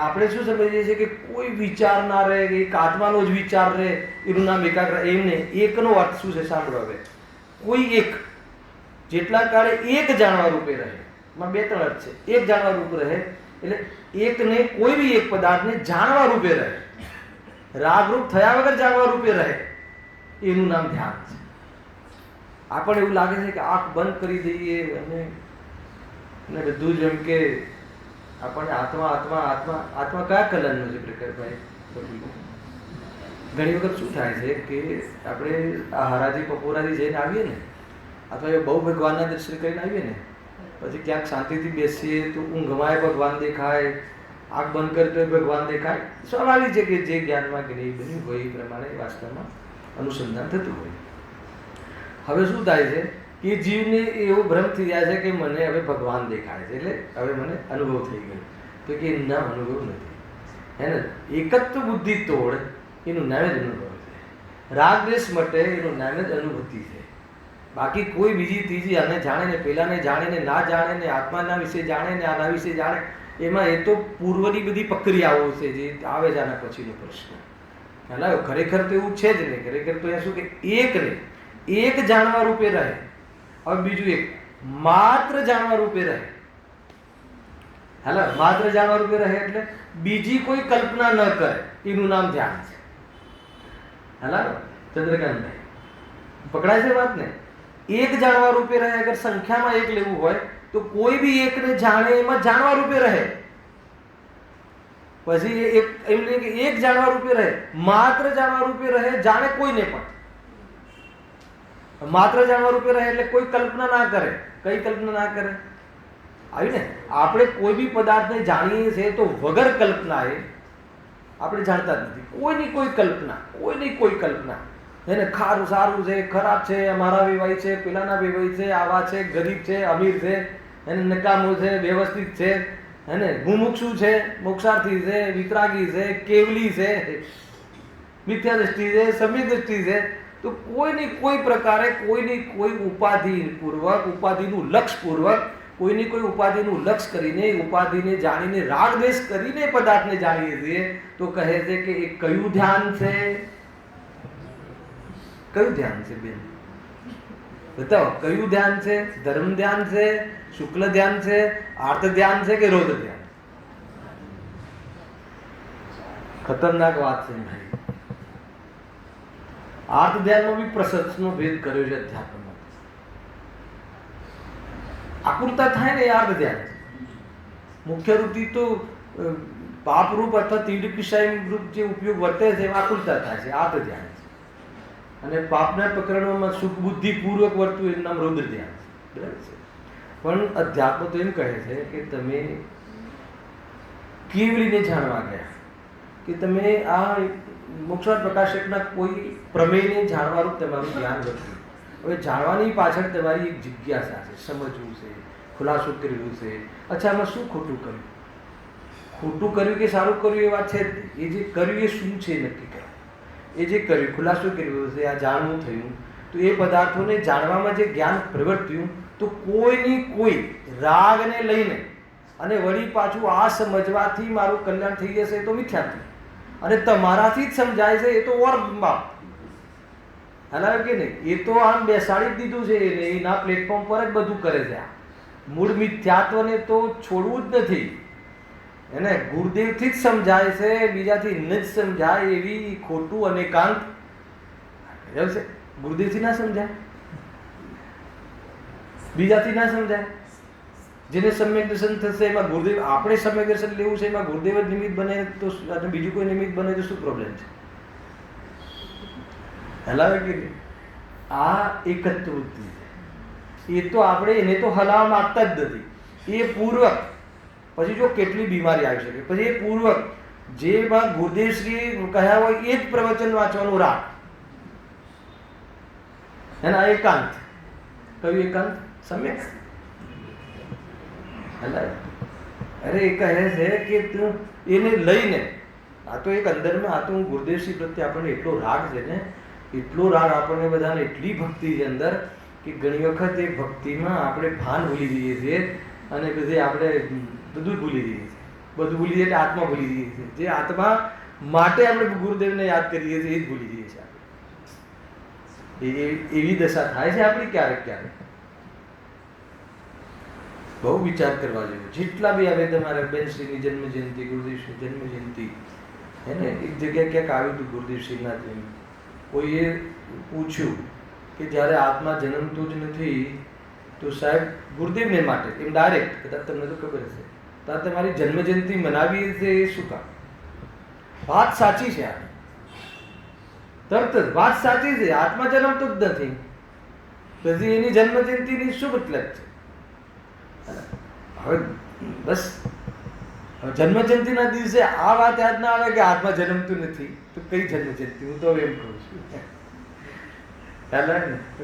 A: આપણે શું સમજીએ છીએ કે કોઈ વિચાર ના રહે, એક આત્માનો જ વિચાર રહે એનું નામ એકાગ્ર. એમ નહીં. એકનો અર્થ શું છે સાંભળો. હવે કોઈ એક જેટલા કાળે એક જાણવા રૂપે રહે, એમાં બે ત્રણ અર્થ છે. એક જાણવા રૂપે રહે એટલે એકને કોઈ બી એક પદાર્થને જાણવા રૂપે રહે, રાગરૂપ થયા વગર જાણવા રૂપે રહે, એનું નામ ધ્યાન છે. આપણને એવું લાગે છે કે આંખ બંધ કરી દઈએ અને બધું જ એમ કે આપણને આત્મા આત્મા આત્મા આત્મા કયા કલરનો છે પ્રકારભાઈ? ઘણી વખત શું થાય છે કે આપણે આ હરાજી પપોરાથી જઈને આવીએ ને, અથવા બહુ ભગવાનના દર્શન કરીને આવીએ ને, પછી ક્યાંક શાંતિથી બેસીએ તો ઊંઘમાં ભગવાન દેખાય, આંખ બંધ કરે તો ભગવાન દેખાય. સ્વાભાવિક છે કે જે જ્ઞાનમાં જ્ઞેય બન્યું હોય એ પ્રમાણે વાસ્તવમાં અનુસંધાન થતું હોય. હવે શું થાય છે કે જીવને એવો ભ્રમ થઈ જાય છે કે મને હવે ભગવાન દેખાય છે એટલે હવે મને અનુભવ થઈ ગયો. તો કે ના, અનુભવ નથી હે ને? એકત્વ બુદ્ધિ તોડ એનું નામ જ અનુભવ છે. રાગ દ્વેષ માટે એનું નામ જ અનુભૂતિ છે. બાકી કોઈ બીજી ત્રીજી આને જાણે ને પેલાને જાણે ને ના જાણે ને આત્માના વિશે જાણે ને આના વિશે જાણે, એમાં એ તો પૂર્વની બધી પ્રક્રિયાઓ છે જે આવે છે આના પછીનો પ્રશ્ન. એટલે ખરેખર તો એવું છે જ નહીં. ખરેખર તો એ શું કે એક ને એક જાણવા રૂપે રહે. હવે બીજું એક માત્ર જાણવા રૂપે રહે. હેલો, માત્ર જાણવા રૂપે રહે એટલે બીજી કોઈ કલ્પના ન કરે, એનું નામ ધ્યાન છે. હેલો ચંદ્રકાંતભાઈ, પકડાય છે વાત ને? એક જાણવા રૂપે રહે. અગર સંખ્યામાં એક લેવું હોય તો કોઈ બી એકને જાણે એમાં જાણવા રૂપે રહે. પછી એક એમ લે કે એક જાણવા રૂપે રહે, માત્ર જાણવા રૂપે રહે, જાણે કોઈને પણ. માત્ર જાણવા રૂપે રહે એટલે કોઈ કલ્પના ના કરે. કઈ કલ્પના ના કરે? આવી ને, આપણે કોઈ બી પદાર્થને જાણીએ છીએ તો વગર કલ્પનાએ આપણે જાણતા જ નથી. કોઈની કોઈ કલ્પના, કોઈની કોઈ કલ્પના. એને ખારું સારું છે, ખરાબ છે, મારા વેવાય છે, પેલાના વેવાય છે, આવા છે, ગરીબ છે, અમીર છે, એને નકામો છે, વ્યવસ્થિત છે, એને મુમુક્ષુ છે, મોક્ષાર્થી છે, વિતરાગી છે, કેવલી છે, મિથ્યા દ્રષ્ટિ છે, સમ્યક દ્રષ્ટિ છે. તો કોઈની કોઈ પ્રકારે કોઈની કોઈ ઉપાધિ પૂર્વક, ઉપાધિનું લક્ષ પૂર્વક, કોઈની કોઈ ઉપાધિનું લક્ષ કરીને, ઉપાધિને જાણીને, રાગ દ્વેષ કરીને પદાર્થને જાણીએ છીએ તો કહે છે કે એ કયું ધ્યાન છે? કયું ધ્યાન છે બેન? બતાવો, કયું ધ્યાન છે? ધર્મ ધ્યાન છે, શુક્લ ધ્યાન છે, આર્ત ધ્યાન છે કે રૌદ્ર ધ્યાન? ખતરનાક વાત છે ભાઈ. આર્ત ધ્યાનમાં બી પ્રસત્સનો ભેદ કર્યો છે અધ્યાત્મમાં. આકુરતા થાય ને એ આર્ત ધ્યાન છે. મુખ્ય વૃત્તિ તો પાપરૂપ અથવા તીવ્ર કિસ્સાઈ રૂપ જે ઉપયોગ વર્તે છે એમાં આકુરતા થાય છે, આર્ત ધ્યાન છે. અને પાપના પ્રકરણોમાં સુખ બુદ્ધિ પૂર્વક વર્તવું એનું નામ રૌદ્ર ધ્યાન છે. બરાબર છે? પણ અધ્યાત્મ તો એમ કહે છે કે તમે કેવલીને જાણવા ગયા, કે તમે આ મોક્ષ પ્રકાશકના કોઈ પ્રમેયને જાણવાનું તમારું ધ્યાન વધ્યું. હવે જાણવાની પાછળ તમારી એક જિજ્ઞાસા છે, સમજવું છે, ખુલાસો કરવું છે. અચ્છા, આમાં શું ખોટું કર્યું? ખોટું કર્યું કે સારું કર્યું એ વાત છે જ નહીં. એ જે કર્યું એ શું છે નક્કી કરો. એ જે કર્યું, ખુલાસો કર્યો છે, આ જાણવું થયું, તો એ પદાર્થોને જાણવામાં જે જ્ઞાન પ્રવર્ત્યું, તો કોઈની કોઈ રાગને લઈને અને વળી પાછું આ સમજવાથી મારું કલ્યાણ થઈ જશે તો મિથ્યાથી, અને તમારાથી જ સમજાય છે એ તો ઓર બાપ હલાવે કે નહીં? એ તો આમ બેસાડી જ દીધું છે એને, એના પ્લેટફોર્મ પર જ બધું કરે છે. મૂળ મિથ્યાત્વને તો છોડવું જ નથી. એને ગુરુદેવથી જ સમજાય છે, બીજાથી ન જ સમજાય એવી ખોટું અને એકાંત છે. ગુરુદેવથી ના સમજાય, બીજાથી ના સમજાય. જેને સમ્યક દર્શન થશે એમાં ગુરુદેવ, આપણે સમ્યક દર્શન લેવું છે એમાં ગુરુદેવ જ નિમિત્ત બને તો બીજું કોઈ નિમિત્ત બને તો શું પ્રોબ્લેમ છે? હલાવે કે આ એકત્વ વૃત્તિ છે. એ તો આપણે એને તો હલાવવા માંગતા જ નથી. એ પૂર્વક પછી જો કેટલી બીમારી આવી શકે, પછી એ પૂર્વક જેમાં ગુરુદેવશ્રી કહ્યા હોય એ જ પ્રવચન વાંચવાનું રાખ. એના એકાંત, કયું એકાંત? સમ્યક. અરે એ કહે છે કે તું એને લઈને, આ તો એક અંદરમાં, આ તો હું ગુરુદેવશ્રી પ્રત્યે આપણને એટલો રાગ છે ને, એટલો રાગ આપણને બધાને, એટલી ભક્તિ છે અંદર કે ઘણી વખત એ ભક્તિમાં આપણે ભાન ભૂલી જઈએ છીએ અને પછી આપણે બધું ભૂલી જઈએ છીએ. બધું ભૂલી જઈએ એટલે આત્મા ભૂલી જઈએ છીએ. જે આત્મા માટે આપણે ગુરુદેવને યાદ કરીએ છીએ એ જ ભૂલી જઈએ છીએ આપણે. એવી દશા થાય છે આપણી ક્યારેક ક્યારેક. બહુ વિચાર કરવા જેવું. જેટલા બી આવે તમારા બેનશ્રીની જન્મ જયંતિ, ગુરુદેવશ્રી જન્મ જયંતિ, હે ને, એક જગ્યાએ ક્યાંક આવ્યું હતું ગુરુદેવશ્રીના જન્મ. કોઈએ પૂછ્યું કે જ્યારે આત્મા જન્મતો જ નથી તો સાહેબ ગુરુદેવને માટે એમ ડાયરેક્ટ, કદાચ તમને તો ખબર હશે, તો તમારી જન્મ જયંતિ મનાવી છે એ શું કામ? વાત સાચી છે. આ તરત જ વાત સાચી છે. આત્મા જન્મતો જ નથી, પછી એની જન્મ જયંતિની શું મતલબ છે? હવે બસ જન્મ જયંતિના દિવસે આ વાત યાદ ના આવે કે આત્મા જન્મતું નથી તો કઈ જન્મ જયંતિ? હું તો એમ કહું છું.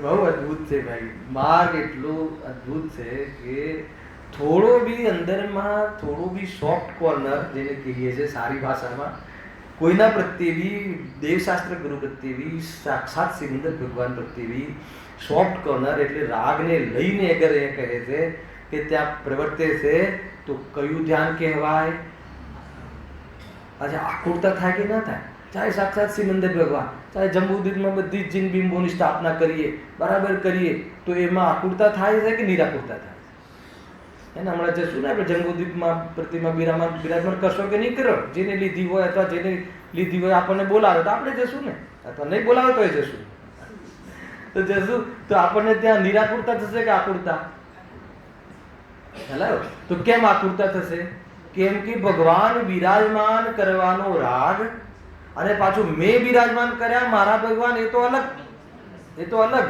A: બહુ અદભુત છે ભાઈ. માર્ગ એટલો અદભુત છે કે થોડો બી અંદરમાં, થોડો બી સોફ્ટ કોર્નર જેને કહીએ છીએ સારી ભાષામાં, કોઈના પ્રત્યે બી, દેવશાસ્ત્ર ગુરુ પ્રત્યે બી, સાક્ષાત સિમંદર ભગવાન પ્રત્યે બી સોફ્ટ કોર્નર, એટલે રાગને લઈને અગર એ કહે છે કે ત્યાં પ્રવર્તે છે તો કયું ધ્યાન કહેવાય? અચ્છા, આકુરતા થાય કે ના થાય? ચાહે સાક્ષાત સિમંદર ભગવાન, ચાહે જંબુદ્વીપમાં બધી જ જીન બિંબોની સ્થાપના કરીએ, બરાબર કરીએ, તો એમાં આકુરતા થાય છે કે નિરાકુરતા થાય છે? એને હમણાં જશું ને આપણે જંબુદ્વીપમાં પ્રતિમા બિરાજમાન કરશો કે નહીં કરો? જેને લીધી હોય અથવા જેને લીધી હોય આપણને બોલાવે તો આપણે જશું ને, અથવા નહીં બોલાવે તો એ જશું. તો જશું તો આપણને ત્યાં નિરાકુરતા થશે કે આકુરતા? હેલો, તો કેમ આકુરતા થશે? કેમ કે ભગવાન બિરાજમાન કરવાનો રાગ અને પાછું મેં બિરાજમાન કર્યા મારા ભગવાન, એ તો અલગ, એ તો અલગ,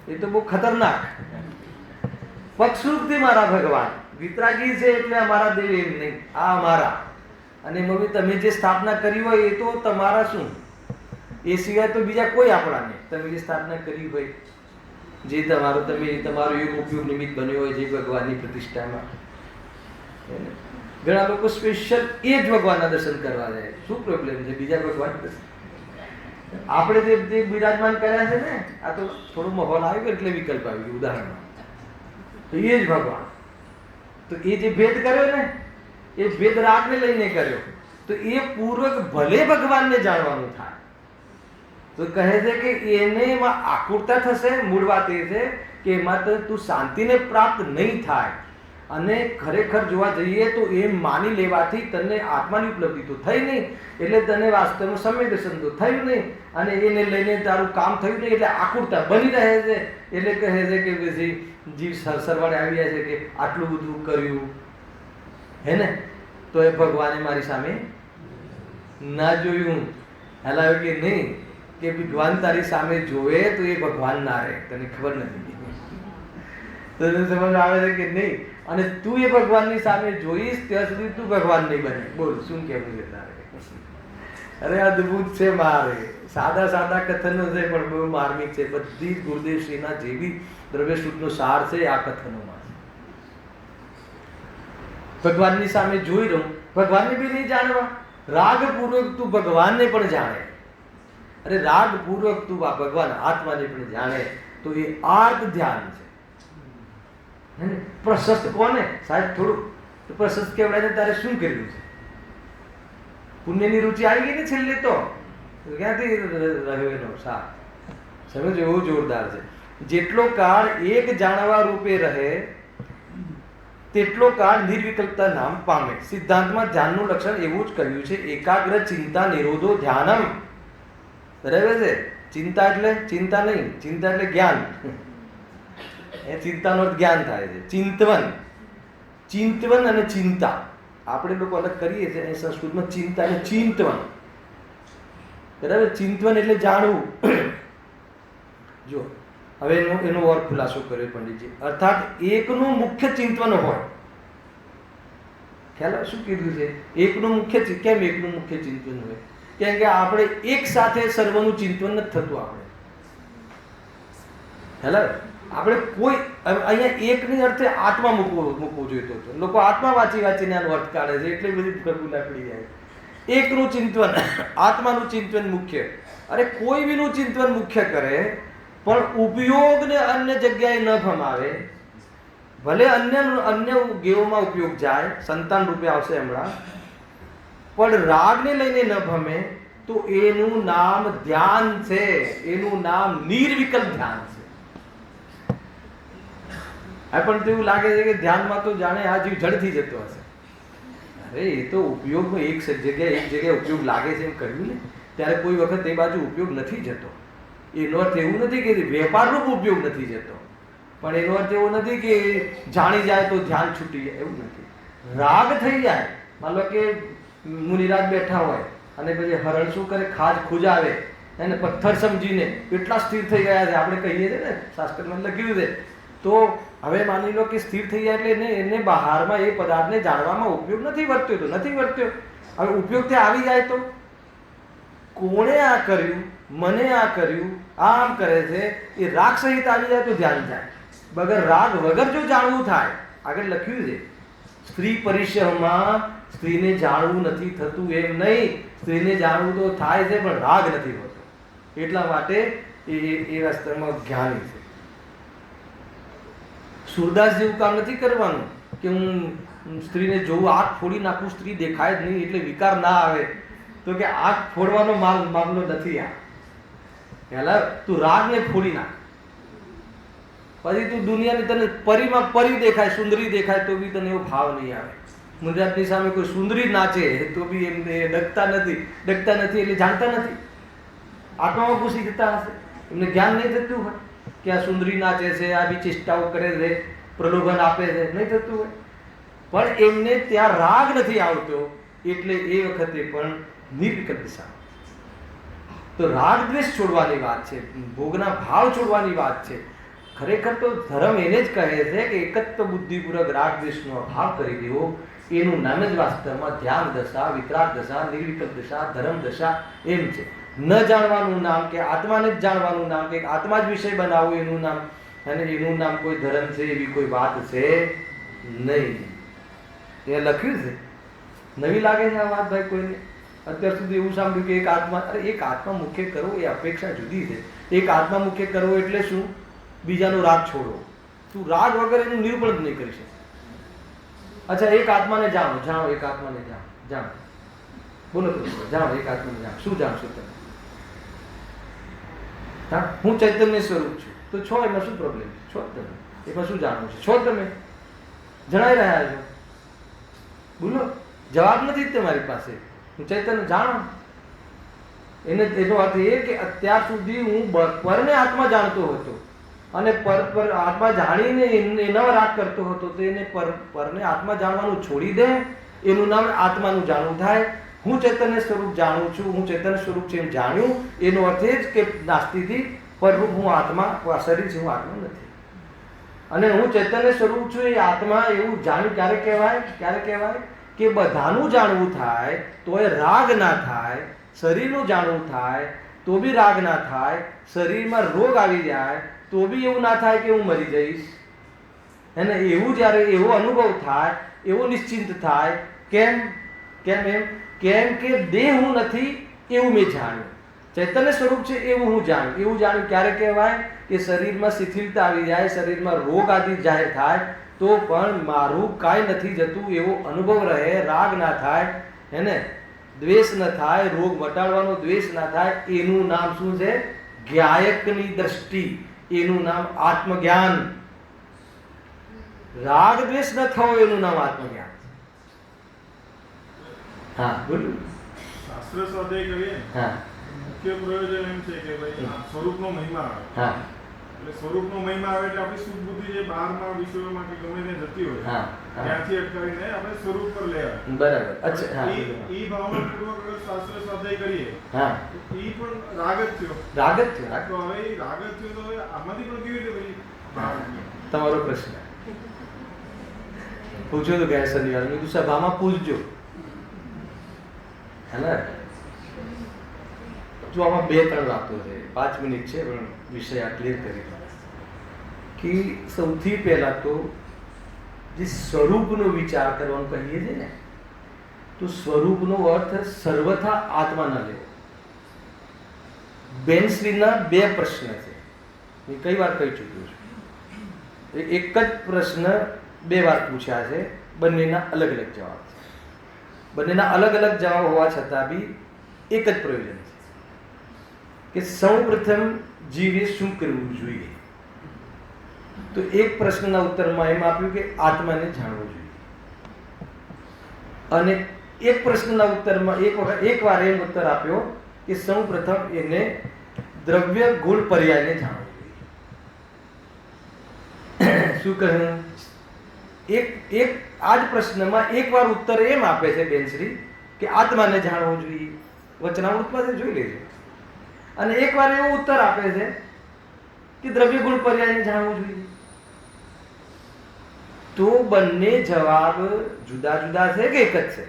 A: એ તો બહુ ખતરનાક. પક્ષરૂપથી મારા ભગવાન વિતરાગી છે એટલે અમારા દેવ એમ નહીં, આ અમારા. અને મમ્મી તમે જે સ્થાપના કરી હોય એ તો તમારા શું, એ સિવાય તો બીજા કોઈ આપણા નહીં. તમે જે સ્થાપના કરી હોય, જે તમારો, તમે તમારો યોગ ઉપયોગ નિમિત્ત બન્યો હોય જે ભગવાનની પ્રતિષ્ઠામાં, ઘણા લોકો સ્પેશિયલ એ જ ભગવાનના દર્શન કરવા જાય. શું પ્રોબ્લેમ છે બીજા ભગવાન? આપણે જે બિરાજમાન કર્યા છે ને, આ તો થોડું માહોલ આવી ગયો એટલે વિકલ્પ આવી ગયો. ઉદાહરણમાં તો એ જ ભગવાન, તો એ જે ભેદ કર્યો ને, એ ભેદ રાગને લઈને કર્યો, તો એ પૂર્વક ભલે ભગવાનને જાણવાનું થાય તો કહે છે કે એને એમાં આકુરતા થશે. મૂળ વાત એ છે કે એમાં તો તું શાંતિને પ્રાપ્ત નહીં થાય. અને ખરેખર જોવા જઈએ તો એમ માની લેવાથી તને આત્માની ઉપલબ્ધિ તો થઈ નહીં, એટલે તને વાસ્તવમાં સમ્યક દર્શન તો થયું નહીં, અને એને લઈને તારું કામ થયું નહીં, એટલે આકુરતા બની રહે છે. એટલે કહે છે કે પછી જીવ સરવાળે આવી જાય છે કે આટલું બધું કર્યું હે ને, તો એ ભગવાને મારી સામે ના જોયું. હલાવે કે નહીં કે ભગવાન તારી સામે જોવે તો એ ભગવાન ના રહે, તને ખબર નથી. તને સમજ આવે છે કે નહીં? અને તું એ ભગવાનની સામે જોઈશ ત્યાં સુધી તું ભગવાન નહીં બને. બોલ શું કહેવું છે તારે? અરે અદભુત છે મારે. સાદા સાદા કથનો છે પણ બહુ માર્મિક છે. બધી જ ગુરુદેવશ્રીના જે બી દ્રવ્યસૂત્રનો સાર છે આ કથનોમાં. ભગવાનની સામે જોઈ રહું, ભગવાનને બી નહીં જાણવા, રાગપૂર્વક તું ભગવાનને પણ જાણે. અરે રાગપૂર્વક તું આ ભગવાન આત્માને પણ જાણે તો એ આર્ત ધ્યાન છે. પ્રશસ્ત કોને સાહેબ? થોડું પ્રશસ્ત કેવડાવીને તારે શું કર્યું છે? પુણ્યની રુચિ આવી ગઈ ને છેલ્લે તો ક્યાંથી રહ્યો એનો સાથ? સમજ, એવું જોરદાર છે. જેટલો કાળ એક જાણવા રૂપે રહે તેટલો કાળ નિર્વિકલ્પતા નામ પામે. સિદ્ધાંતમાં ધ્યાનનું લક્ષણ એવું જ કહ્યું છે, એકાગ્ર ચિંતા નિરોધો ધ્યાનમ. બરાબર છે? ચિંતા એટલે ચિંતા નહીં, ચિંતા એટલે જ્ઞાન. એ ચિંતાનો અર્થ જ્ઞાન થાય છે. ચિંતવન, ચિંતવન અને ચિંતા આપણે લોકો અલગ કરીએ છીએ. અહીં સંસ્કૃતમાં ચિંતા અને ચિંતવન. બરાબર? ચિંતવન એટલે જાણવું. જો હવે એનો ઓર ખુલાસો કર્યો પંડિતજી. અર્થાત એકનું મુખ્ય ચિંતવન હોય. ખ્યાલ શું કીધું છે? એકનું મુખ્ય. કેમ એકનું મુખ્ય ચિંતન હોય? કેમ કે આપણે એક સાથે સર્વનું ચિંતન નથી થતું. આપણે હેલો આપણે કોઈ અહીંયા એકની અર્થે આત્મા મૂકવો જોઈતો હતો. લોકો આત્મા વાંચીને આનો અર્થ કાઢે છે, એટલી બધી ફરગુલા પડી જાય. એકનું ચિંતન, આત્માનું ચિંતન મુખ્ય. અરે કોઈ બીનું ચિંતન મુખ્ય કરે પણ ઉપયોગને અન્ય જગ્યાએ ન ભમાવે. ભલે અન્ય ગેવોમાં ઉપયોગ જાય, સંતાન રૂપે આવશે હમણાં, પણ રાગને લઈને ન ભમે તો એનું નામ ધ્યાન છે. એનું નામ નિર્વિકલ્પ ધ્યાન છે. પણ તો એવું લાગે છે કે ધ્યાનમાં તો જાણે આ જીવ જડથી જતો હશે. અરે એ તો ઉપયોગમાં એક જગ્યાએ ઉપયોગ લાગે છે એમ કહ્યું ને, ત્યારે કોઈ વખત એ બાજુ ઉપયોગ નથી જતો. એનો અર્થ એવું નથી કે વેપારરૂપ ઉપયોગ નથી જતો, પણ એનો અર્થ એવો નથી કે જાણી જાય તો ધ્યાન છૂટી જાય, એવું નથી. રાગ થઈ જાય. માનો કે મુનિરાજ બેઠા હોય અને પછી હરણ શું કરે, ખાજ ખુજાવે એને પથ્થર સમજીને એટલા સ્થિર થઈ ગયા છે. આપણે કહીએ છીએ ને, શાસ્ત્રમાં લખ્યું છે. તો હવે માની લો કે સ્થિર થઈ જાય એટલે એને બહારમાં એ પદાર્થને જાણવામાં ઉપયોગ નથી વર્ત્યો તો નથી વર્ત્યો. હવે ઉપયોગ ત્યાં આવી જાય તો કોણે આ કર્યું, મને આ કર્યું, આમ કરે છે, એ રાગ સહિત આવી જાય તો ધ્યાન જાય. વગર રાગ વગર જો જાણવું થાય, આગળ લખ્યું છે સ્ત્રી પરિશ્રમમાં સ્ત્રીને જાણવું નથી થતું એમ નહીં. સ્ત્રીને જાણવું તો થાય છે પણ રાગ નથી હોતો. એટલા માટે એ વાસ્તવમાં જ્ઞાની છે. સુરદાસ જેવું કામ નથી કરવાનું કે હું સ્ત્રીને જોઉં, આંખ ફોડી નાખું, સ્ત્રી દેખાય જ નહીં એટલે વિકાર ના આવે. તો કે આંખ ફોડવાનો મામલો નથી. આ પહેલા તું રાગને ફોડી નાખ, પછી તું દુનિયાની તને પરીમાં પરી દેખાય, સુંદરી દેખાય તો બી તને એવો ભાવ નહીં આવે. મુંજાતની સામે કોઈ સુંદરી નાચે તો બી એમને ડગતા નથી એટલે જાણતા નથી. આત્મામાં ઘૂસી જતા હશે, એમને જ્ઞાન નહીં થતું હોય કે આ સુંદરી નાચે છે, આ બી ચેષ્ટાઓ કરે છે, પ્રલોભન આપે છે, નહીં થતું હોય. પણ એમને ત્યાં રાગ નથી આવતો એટલે એ વખતે પણ નિર્વિકલ્પ દિશા. તો રાગ દ્વેષ છોડવાની વાત છે, ભોગના ભાવ છોડવાની વાત છે. ખરેખર તો ધર્મ એને જ કહે છે કે એકત્વ બુદ્ધિપૂર્વક રાગ દ્વેષનો અભાવ કરી દેવો. એનું નામ જ વાસ્તવમાં ધ્યાન દશા, વિતરાગ દશા, નિર્વિકલ્પ દશા, ધર્મ દશા એમ છે. ન જાણવાનું નામ કે આત્માને જ જાણવાનું નામ કે આત્મા જ વિષય બનાવવું એનું નામ, અને એનું નામ કોઈ ધર્મ છે એવી કોઈ વાત છે નહીં. એ લખ્યું છે. નવી લાગે છે આ વાત ભાઈ કોઈને? અત્યાર સુધી એવું સાંભળ્યું કે એક આત્મા, અરે એક આત્મા મુખ્ય કરવો એ અપેક્ષા જુદી છે. એક આત્મા મુખ્ય કરવો એટલે શું? બીજાનો રાગ છોડવો. તું રાગ વગર એનું નિરૂપણ જ નહીં કરી શકે. અચ્છા, એક આત્માને જાણો, એક આત્માને જાણો. બોલો તો જાણો, એક આત્માને જાણો. શું જાણશો તમે? હા, હું ચૈતન્ય સ્વરૂપ છું તો છો, એમાં શું પ્રોબ્લેમ? છો તમે, એમાં શું જાણવું છે? છો તમે, જણાઈ રહ્યા છો. બોલો, જવાબ નથી તમારી પાસે. હું ચૈતન્ય જાણો. એનો અર્થ એ કે અત્યાર સુધી હું પરને આત્મા જાણતો હતો અને પર આત્મા જાણીને એનો રાગ કરતો હતો, તો એને પરને આત્મા જાણવાનું છોડી દે. એનું નામ આત્માનું જાણવું થાય. હું ચૈતન્ય સ્વરૂપ જાણું છું, હું ચૈતન્ય સ્વરૂપ છે એમ જાણ્યું, એનો અર્થ એ જ કે નાસ્તિથી પરરૂપ હું આત્મા, શરીર છે, હું આત્મા નથી. અને હું ચૈતન્ય સ્વરૂપ છું એ આત્મા એવું જાણ્યું ક્યારે કહેવાય કે બધાનું જાણવું થાય તો એ રાગ ના થાય. શરીરનું જાણવું થાય તો બી રાગ ના થાય. શરીરમાં રોગ આવી જાય તો બી એવું ના થાય કે હું મરી જઈશ. એને એવું જ્યારે એવો અનુભવ થાય, એવો નિશ્ચિંત થાય. કેમ એમ? કેમ કે દેહ હું નથી એવું મેં જાણ્યું. ચૈતન્ય સ્વરૂપ છે એવું હું જાણ્યું. એવું જાણ્યું ક્યારે કહેવાય કે શરીરમાં શિથિલતા આવી જાય, શરીરમાં રોગ આદિ જાહેર થાય તો પણ મારું કાંઈ નથી જતું એવો અનુભવ રહે. રાગ ના થાય, એને દ્વેષ ન થાય, રોગ મટાડવાનો દ્વેષ ના થાય. એનું નામ શું છે? જ્ઞાયકની દ્રષ્ટિ. એનું નામ આત્મજ્ઞાન. રાગ દ્વેષ ન થવો એનું નામ આત્મજ્ઞાન. હા બોલું.
B: શાસ્ત્ર સ્વાધ્યાય કરીએ
A: હા
B: મુખ્ય પ્રયોજન એમ છે કે ભાઈ સ્વરૂપનો મહિમા આવે.
A: હા
B: એટલે સ્વરૂપનો મહિમા આવે એટલે આપણી શુદ્ધ બુદ્ધિ જે બહારના વિષયોમાં કે ગમે તે જતી હોય
A: હા
B: ત્યાંથી અટકાવીને આપણે સ્વરૂપ પર લઈ આવે.
A: બરાબર. અચ્છા. હા
B: ઈ ભાવનાપૂર્વક અગર શાસ્ત્ર સ્વાધ્યાય કરીએ
A: હા
B: તો ઈ પણ રાગ જ થયો.
A: રાગ જ થયો. રાગ.
B: તો હવે ઈ રાગ જ થયો તો હવે આમાંથી પણ કેવી રીતે ભાઈ ભાવ થયો?
A: તમારો પ્રશ્ન પૂછ્યો તો ગયા શનિવાર મેં કીધું સભામાં પૂછજો. હેને જો આમાં 2-3 વાતો છે, 5 મિનિટ છે પણ વિષય આ ક્લિયર કરી દો કે સૌથી પહેલા તો જે સ્વરૂપનો વિચાર કરવાનું કહીએ છીએ ને, તો સ્વરૂપનો અર્થ સર્વથા આત્મા ન લેવો. બેનશ્રીના 2 પ્રશ્ન છે, મેં કઈ વાર કહી ચૂક્યો છું. એક જ પ્રશ્ન 2 વાર પૂછ્યા છે, બંનેના અલગ અલગ જવાબ છે. બંનેના અલગ અલગ જવાબ હોવા છતાં બી એક જ પ્રયોજન છે કે સૌ પ્રથમ જીવે શું કરવું જોઈએ. તો એક પ્રશ્નના ઉત્તરમાં એમ આપ્યું કે આત્માને જાણવું જોઈએ, અને એક પ્રશ્નના ઉત્તરમાં એક વાર એમ ઉત્તર આપ્યો કે સૌ પ્રથમ એને દ્રવ્ય ગુણ પર્યાયને જાણવું જોઈએ. શું કહ્યું? એક આ જ પ્રશ્નમાં એક વાર ઉત્તર એમ આપે છે બેનશ્રી કે આત્માને જાણવું જોઈએ, વચનામૃતમાં જોઈ લેજો. અને એક વાર એવો ઉત્તર આપે છે કે દ્રવ્ય ગુણ પર્યાયને જાણવું જોઈએ. તો બંને જવાબ જુદા જુદા છે કે એક જ છે?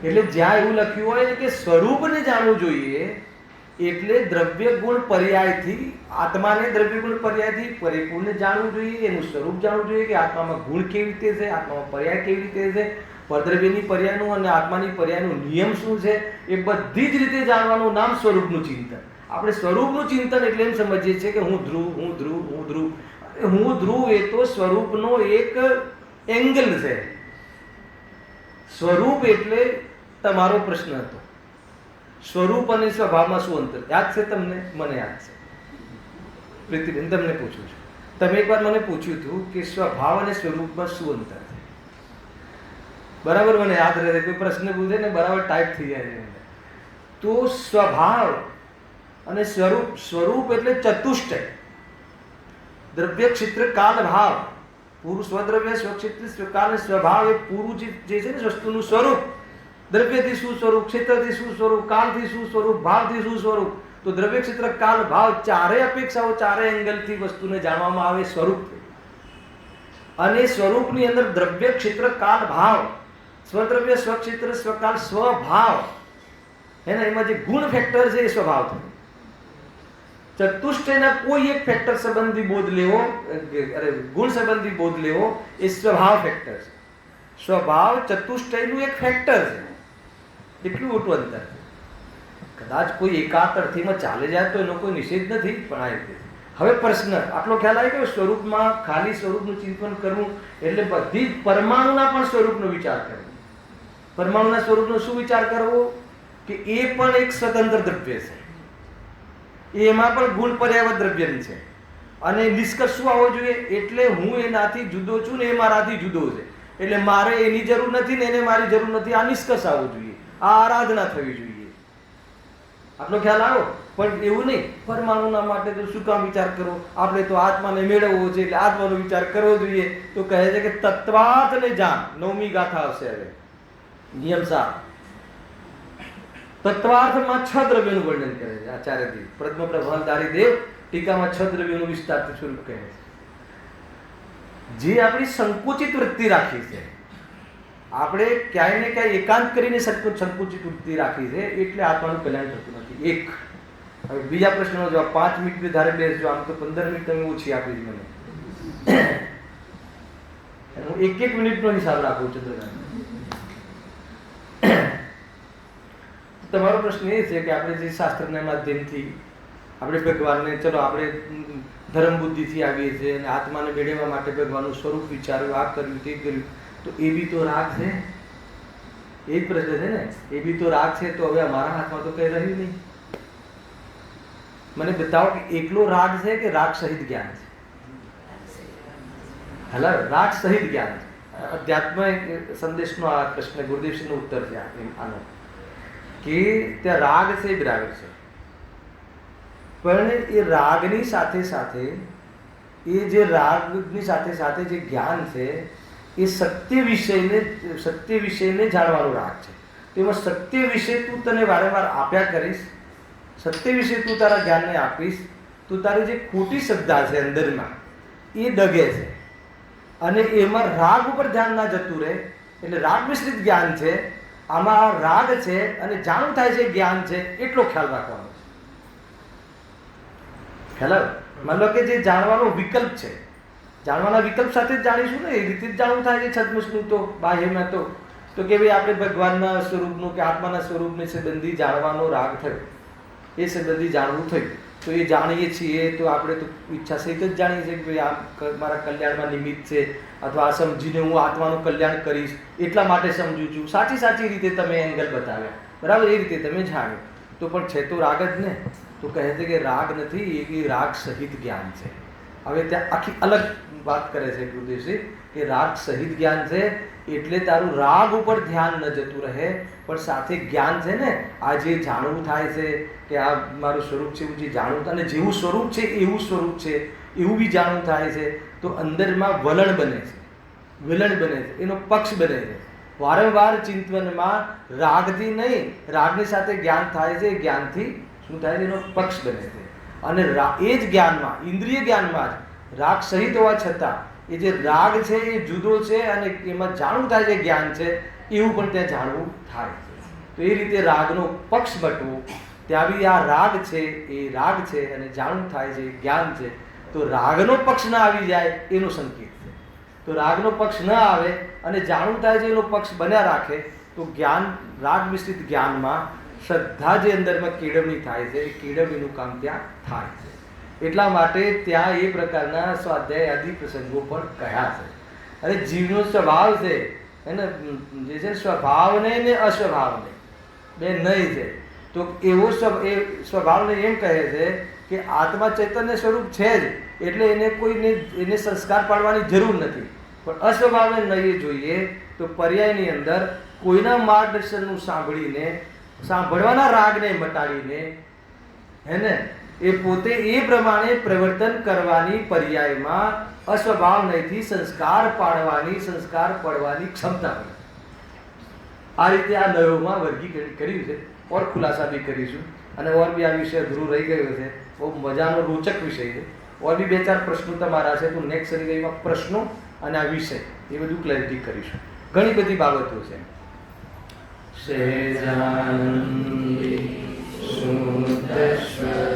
A: એટલે જ્યાં એવું લખ્યું હોય કે સ્વરૂપને જાણવું જોઈએ એટલે દ્રવ્ય ગુણ પર્યાયથી આત્માને દ્રવ્ય ગુણ પર્યાયથી પરિપૂર્ણ જાણવું જોઈએ, એનું સ્વરૂપ જાણવું જોઈએ કે આત્મામાં ગુણ કેવી રીતે છે, આત્મામાં પર્યાય કેવી રીતે છે, પરદ્રવ્યની પર્યાયનું અને આત્માની પર્યાયનું નિયમ શું છે, એ બધી જ રીતે જાણવાનું નામ સ્વરૂપનું ચિંતન. આપણે સ્વરૂપનું ચિંતન એટલે એમ સમજીએ છીએ કે હું ધ્રુવ, હું ધ્રુવ, હું ધ્રુવ. હું ધ્રુવ એ તો સ્વરૂપનો એક એંગલ છે. સ્વરૂપ એટલે તમારો પ્રશ્ન હતો, સ્વરૂપ અને સ્વભાવમાં શું અંતર યાદ છે તમને? મને યાદ છે. પ્રીતિબેન તમને પૂછું છું, તમે એકવાર મને પૂછ્યું હતું કે સ્વભાવ અને સ્વરૂપમાં શું અંતર છે? બરાબર, મને યાદ રહે. કોઈ પ્રશ્ન પૂછે ને બરાબર ટાઈપ થઈ જાય છે. તો સ્વભાવ અને સ્વરૂપ, સ્વરૂપ એટલે ચતુષ્ટય, દ્રવ્ય ક્ષેત્ર કાલ ભાવ, પૂરું સ્વદ્રવ્ય સ્વક્ષેત્ર સ્વકાલ અને સ્વભાવ. એ પૂરું જે છે ને વસ્તુનું સ્વરૂપ, દ્રવ્યથી શું સ્વરૂપ, ક્ષેત્રથી શું સ્વરૂપ, કાલથી શું સ્વરૂપ, ભાવથી શું સ્વરૂપ. તો દ્રવ્ય ક્ષેત્ર કાલ ભાવ ચારે અપેક્ષાઓ, ચારે એંગલથી વસ્તુને જાણવામાં આવે સ્વરૂપ. અને સ્વરૂપની અંદર દ્રવ્ય ક્ષેત્ર કાલ ભાવ, સ્વદ્રવ્ય સ્વક્ષેત્ર સ્વકાલ સ્વભાવ, એના એમાં જે ગુણ ફેક્ટર છે એ સ્વભાવ થયો. ચતુષ્ટયના કોઈ એક ફેક્ટર સંબંધી બોધ લેવો, ગુણ સંબંધી બોધ લેવો, એ સ્વભાવ ફેક્ટર છે. સ્વભાવ ચતુષ્ટયનું એક ફેક્ટર છે. એટલું મોટું અંતર છે. કદાચ કોઈ એકાંત અર્થીમાં ચાલે જાય તો એનો કોઈ નિષેધ નથી, પણ આ રીતે. હવે પ્રશ્ન આટલો ખ્યાલ આવી ગયો. સ્વરૂપમાં ખાલી સ્વરૂપનું ચિંતન કરવું એટલે બધી જ પરમાણુના પણ સ્વરૂપનો વિચાર કરવો. પરમાણુના સ્વરૂપનો શું વિચાર કરવો? કે એ પણ એક સ્વતંત્ર દ્રવ્ય છે, એમાં પણ ગુણ પર્યાય દ્રવ્ય છે. અને નિષ્કર્ષ શું આવવો જોઈએ? એટલે હું એનાથી જુદો છું ને એ મારાથી જુદો છે, એટલે મારે એની જરૂર નથી ને એને મારી જરૂર નથી. આ નિષ્કર્ષ આવવો જોઈએ, આ આરાધના થવી જોઈએ. આટલો ખ્યાલ આવ્યો? પણ એવું નહીં, પરમાણુના માટે તો શું કામ વિચાર કરવો? આપણે તો આત્માને મેળવવો છે એટલે આત્માનો વિચાર કરવો જોઈએ. તો કહે છે કે તત્વાર્થને જાણ. 9મી ગાથા આવશે હવે, નિયમ 7. તત્વાર્થમાં 6 દ્રવ્યોનું વર્ણન કરે છે આચાર્યજી. પ્રથમ પ્રભાવધારી દેવ ટીકામાં 6 દ્રવ્યોનું વિસ્તારથી સ્વરૂપ કહે છે. જે આપણી સંકુચિત વૃત્તિ રાખી છે, આપણે ક્યાંય ને ક્યાંય એકાંત કરીને સંકુચિત વૃત્તિ રાખી છે, એટલે આત્માનું કલ્યાણ થતું નથી. એક. હવે બીજા પ્રશ્નનો જવાબ 5 મિનિટ ધારે બેસજો. આમ તો 15 મિનિટ તમે ઓછી આપી મને. હું 1-1 મિનિટનો હિસાબ રાખું છું. તમારો પ્રશ્ન એ છે કે આપણે જે શાસ્ત્રના માધ્યમથી આપણે ભગવાનને, ચલો આપણે ધર્મ બુદ્ધિથી આવીએ છીએ અને આત્માને મેળવવા માટે ભગવાનનું સ્વરૂપ વિચાર્યું, આ કર્યું, તે કર્યું, તો એ બી તો રાગ છે. એ જ પ્રશ્ન છે ને, એ બી તો રાગ છે. તો હવે અમારા હાથમાં તો કઈ રહ્યું નહીં. મને બતાવો કે એકલો રાગ છે કે રાગ સહિત જ્ઞાન છે? હેલા રાગ સહિત જ્ઞાન છે. અધ્યાત્મ સંદેશનો આ કૃષ્ણ ગુરુદેવસિંહનો ઉત્તર છે આનો, કે ત્યાં રાગ છે એ બરાબર છે, પણ એ રાગની સાથે સાથે એ જે રાગની સાથે સાથે જે જ્ઞાન છે એ સત્ય વિષયને જાણવાનો રાગ છે. તેમાં સત્ય વિશે તું તને વારંવાર આપ્યા કરીશ, સત્ય વિશે તું તારા જ્ઞાનને આપીશ, તું તારી જે ખોટી શ્રદ્ધા છે અંદરમાં એ ડગે છે, અને એમાં રાગ ઉપર ધ્યાન ના જતું રહે. એટલે રાગ મિશ્રિત જ્ઞાન છે, આમાં રાગ છે અને જાણું થાય છે જ્ઞાન છે, એટલો ખ્યાલ રાખવાનો છે. ખ્યાલ આવે? માન લો કે જે જાણવાનો વિકલ્પ છે, જાણવાના વિકલ્પ સાથે જ જાણીશું ને, એ રીતે જ જાણવું થાય છે છદ્મસનું તો બાહ્યમાં તો કે ભાઈ આપણે ભગવાનના સ્વરૂપનું કે આત્માના સ્વરૂપને સંબંધી જાણવાનો રાગ થયો, એ સંબંધી જાણવું થયું, તો એ જાણીએ છીએ તો આપણે તો ઈચ્છા સહિત જ જાણીએ છીએ કે ભાઈ આ મારા કલ્યાણમાં નિમિત્ત છે, અથવા આ સમજીને હું આત્માનું કલ્યાણ કરીશ એટલા માટે સમજું છું. સાચી રીતે તમે એંગલ બતાવ્યા, બરાબર, એ રીતે તમે જાણ્યું, તો પણ છે તો રાગ જ ને. તો કહે છે કે રાગ નથી, એ રાગ સહિત જ્ઞાન છે. હવે ત્યાં આખી અલગ વાત કરે છે ગુરુદેવજી કે રાગ સહિત જ્ઞાન છે, એટલે તારું રાગ ઉપર ધ્યાન ન જતું રહે, પણ સાથે જ્ઞાન છે ને, આ જે જાણવું થાય છે કે આ મારું સ્વરૂપ છે, એવું જે જાણવું, અને જેવું સ્વરૂપ છે એવું સ્વરૂપ છે એવું બી જાણવું થાય છે, તો અંદરમાં વલણ બને છે, એનો પક્ષ બને છે. વારંવાર ચિંતનમાં રાગથી નહીં, રાગની સાથે જ્ઞાન થાય છે, જ્ઞાનથી શું થાય છે, એનો પક્ષ બને છે. અને એ જ જ્ઞાનમાં, ઇન્દ્રિય જ્ઞાનમાં જ રાગ સહિત હોવા છતાં એ જે રાગ છે એ જુદો છે, અને એમાં જાણવું થાય છે જ્ઞાન છે એવું પણ ત્યાં જાણવું થાય છે. તો એ રીતે રાગનો પક્ષ બટવો, ત્યાં બી આ રાગ છે, એ રાગ છે અને જાણવું થાય છે જ્ઞાન છે, તો રાગનો પક્ષ ના આવી જાય એનો સંકેત છે. તો રાગનો પક્ષ ન આવે અને જાણવું થાય છે એનો પક્ષ બન્યા રાખે, તો જ્ઞાન, રાગ મિશ્રિત જ્ઞાનમાં શ્રદ્ધા જે અંદરમાં કેળવણી થાય છે, એ કેળવણીનું કામ ત્યાં થાય છે. એટલા માટે ત્યાં એ પ્રકારના સ્વાધ્યાય આદિ પ્રસંગો પણ કહ્યા છે. અને જીવનો સ્વભાવ છે એને જે છે સ્વભાવને ને અસ્વભાવને બે નહીં છે, તો એવો સ્વભાવને એમ કહે છે કે આત્મા ચૈતન્ય સ્વરૂપ છે જ, એટલે એને સંસ્કાર પાડવાની જરૂર નથી. પણ અસ્વભાવને નહીં જોઈએ તો પર્યાયની અંદર કોઈના માર્ગદર્શનનું સાંભળવાના રાગને મટાડીને હે એ પોતે એ પ્રમાણે પ્રવર્તન કરવાની પર્યાયમાં અસ્વભાવ નહીંથી સંસ્કાર પડવાની ક્ષમતા મળે. આ રીતે આ નયોમાં વર્ગીકરણ કર્યું છે, ઓર ખુલાસા બી કરીશું, અને ઓર બી આ વિષય અધૂરું રહી ગયો છે. બહુ મજાનો રોચક વિષય છે. ઓર બી 2-4 પ્રશ્નો તમારા છે, તો નેક્સ્ટ શનિવારમાં પ્રશ્નો અને આ વિષય એ બધું ક્લેરિટી કરીશું. ઘણી બધી બાબતો છે. સહેજાનંદી સુદર્શન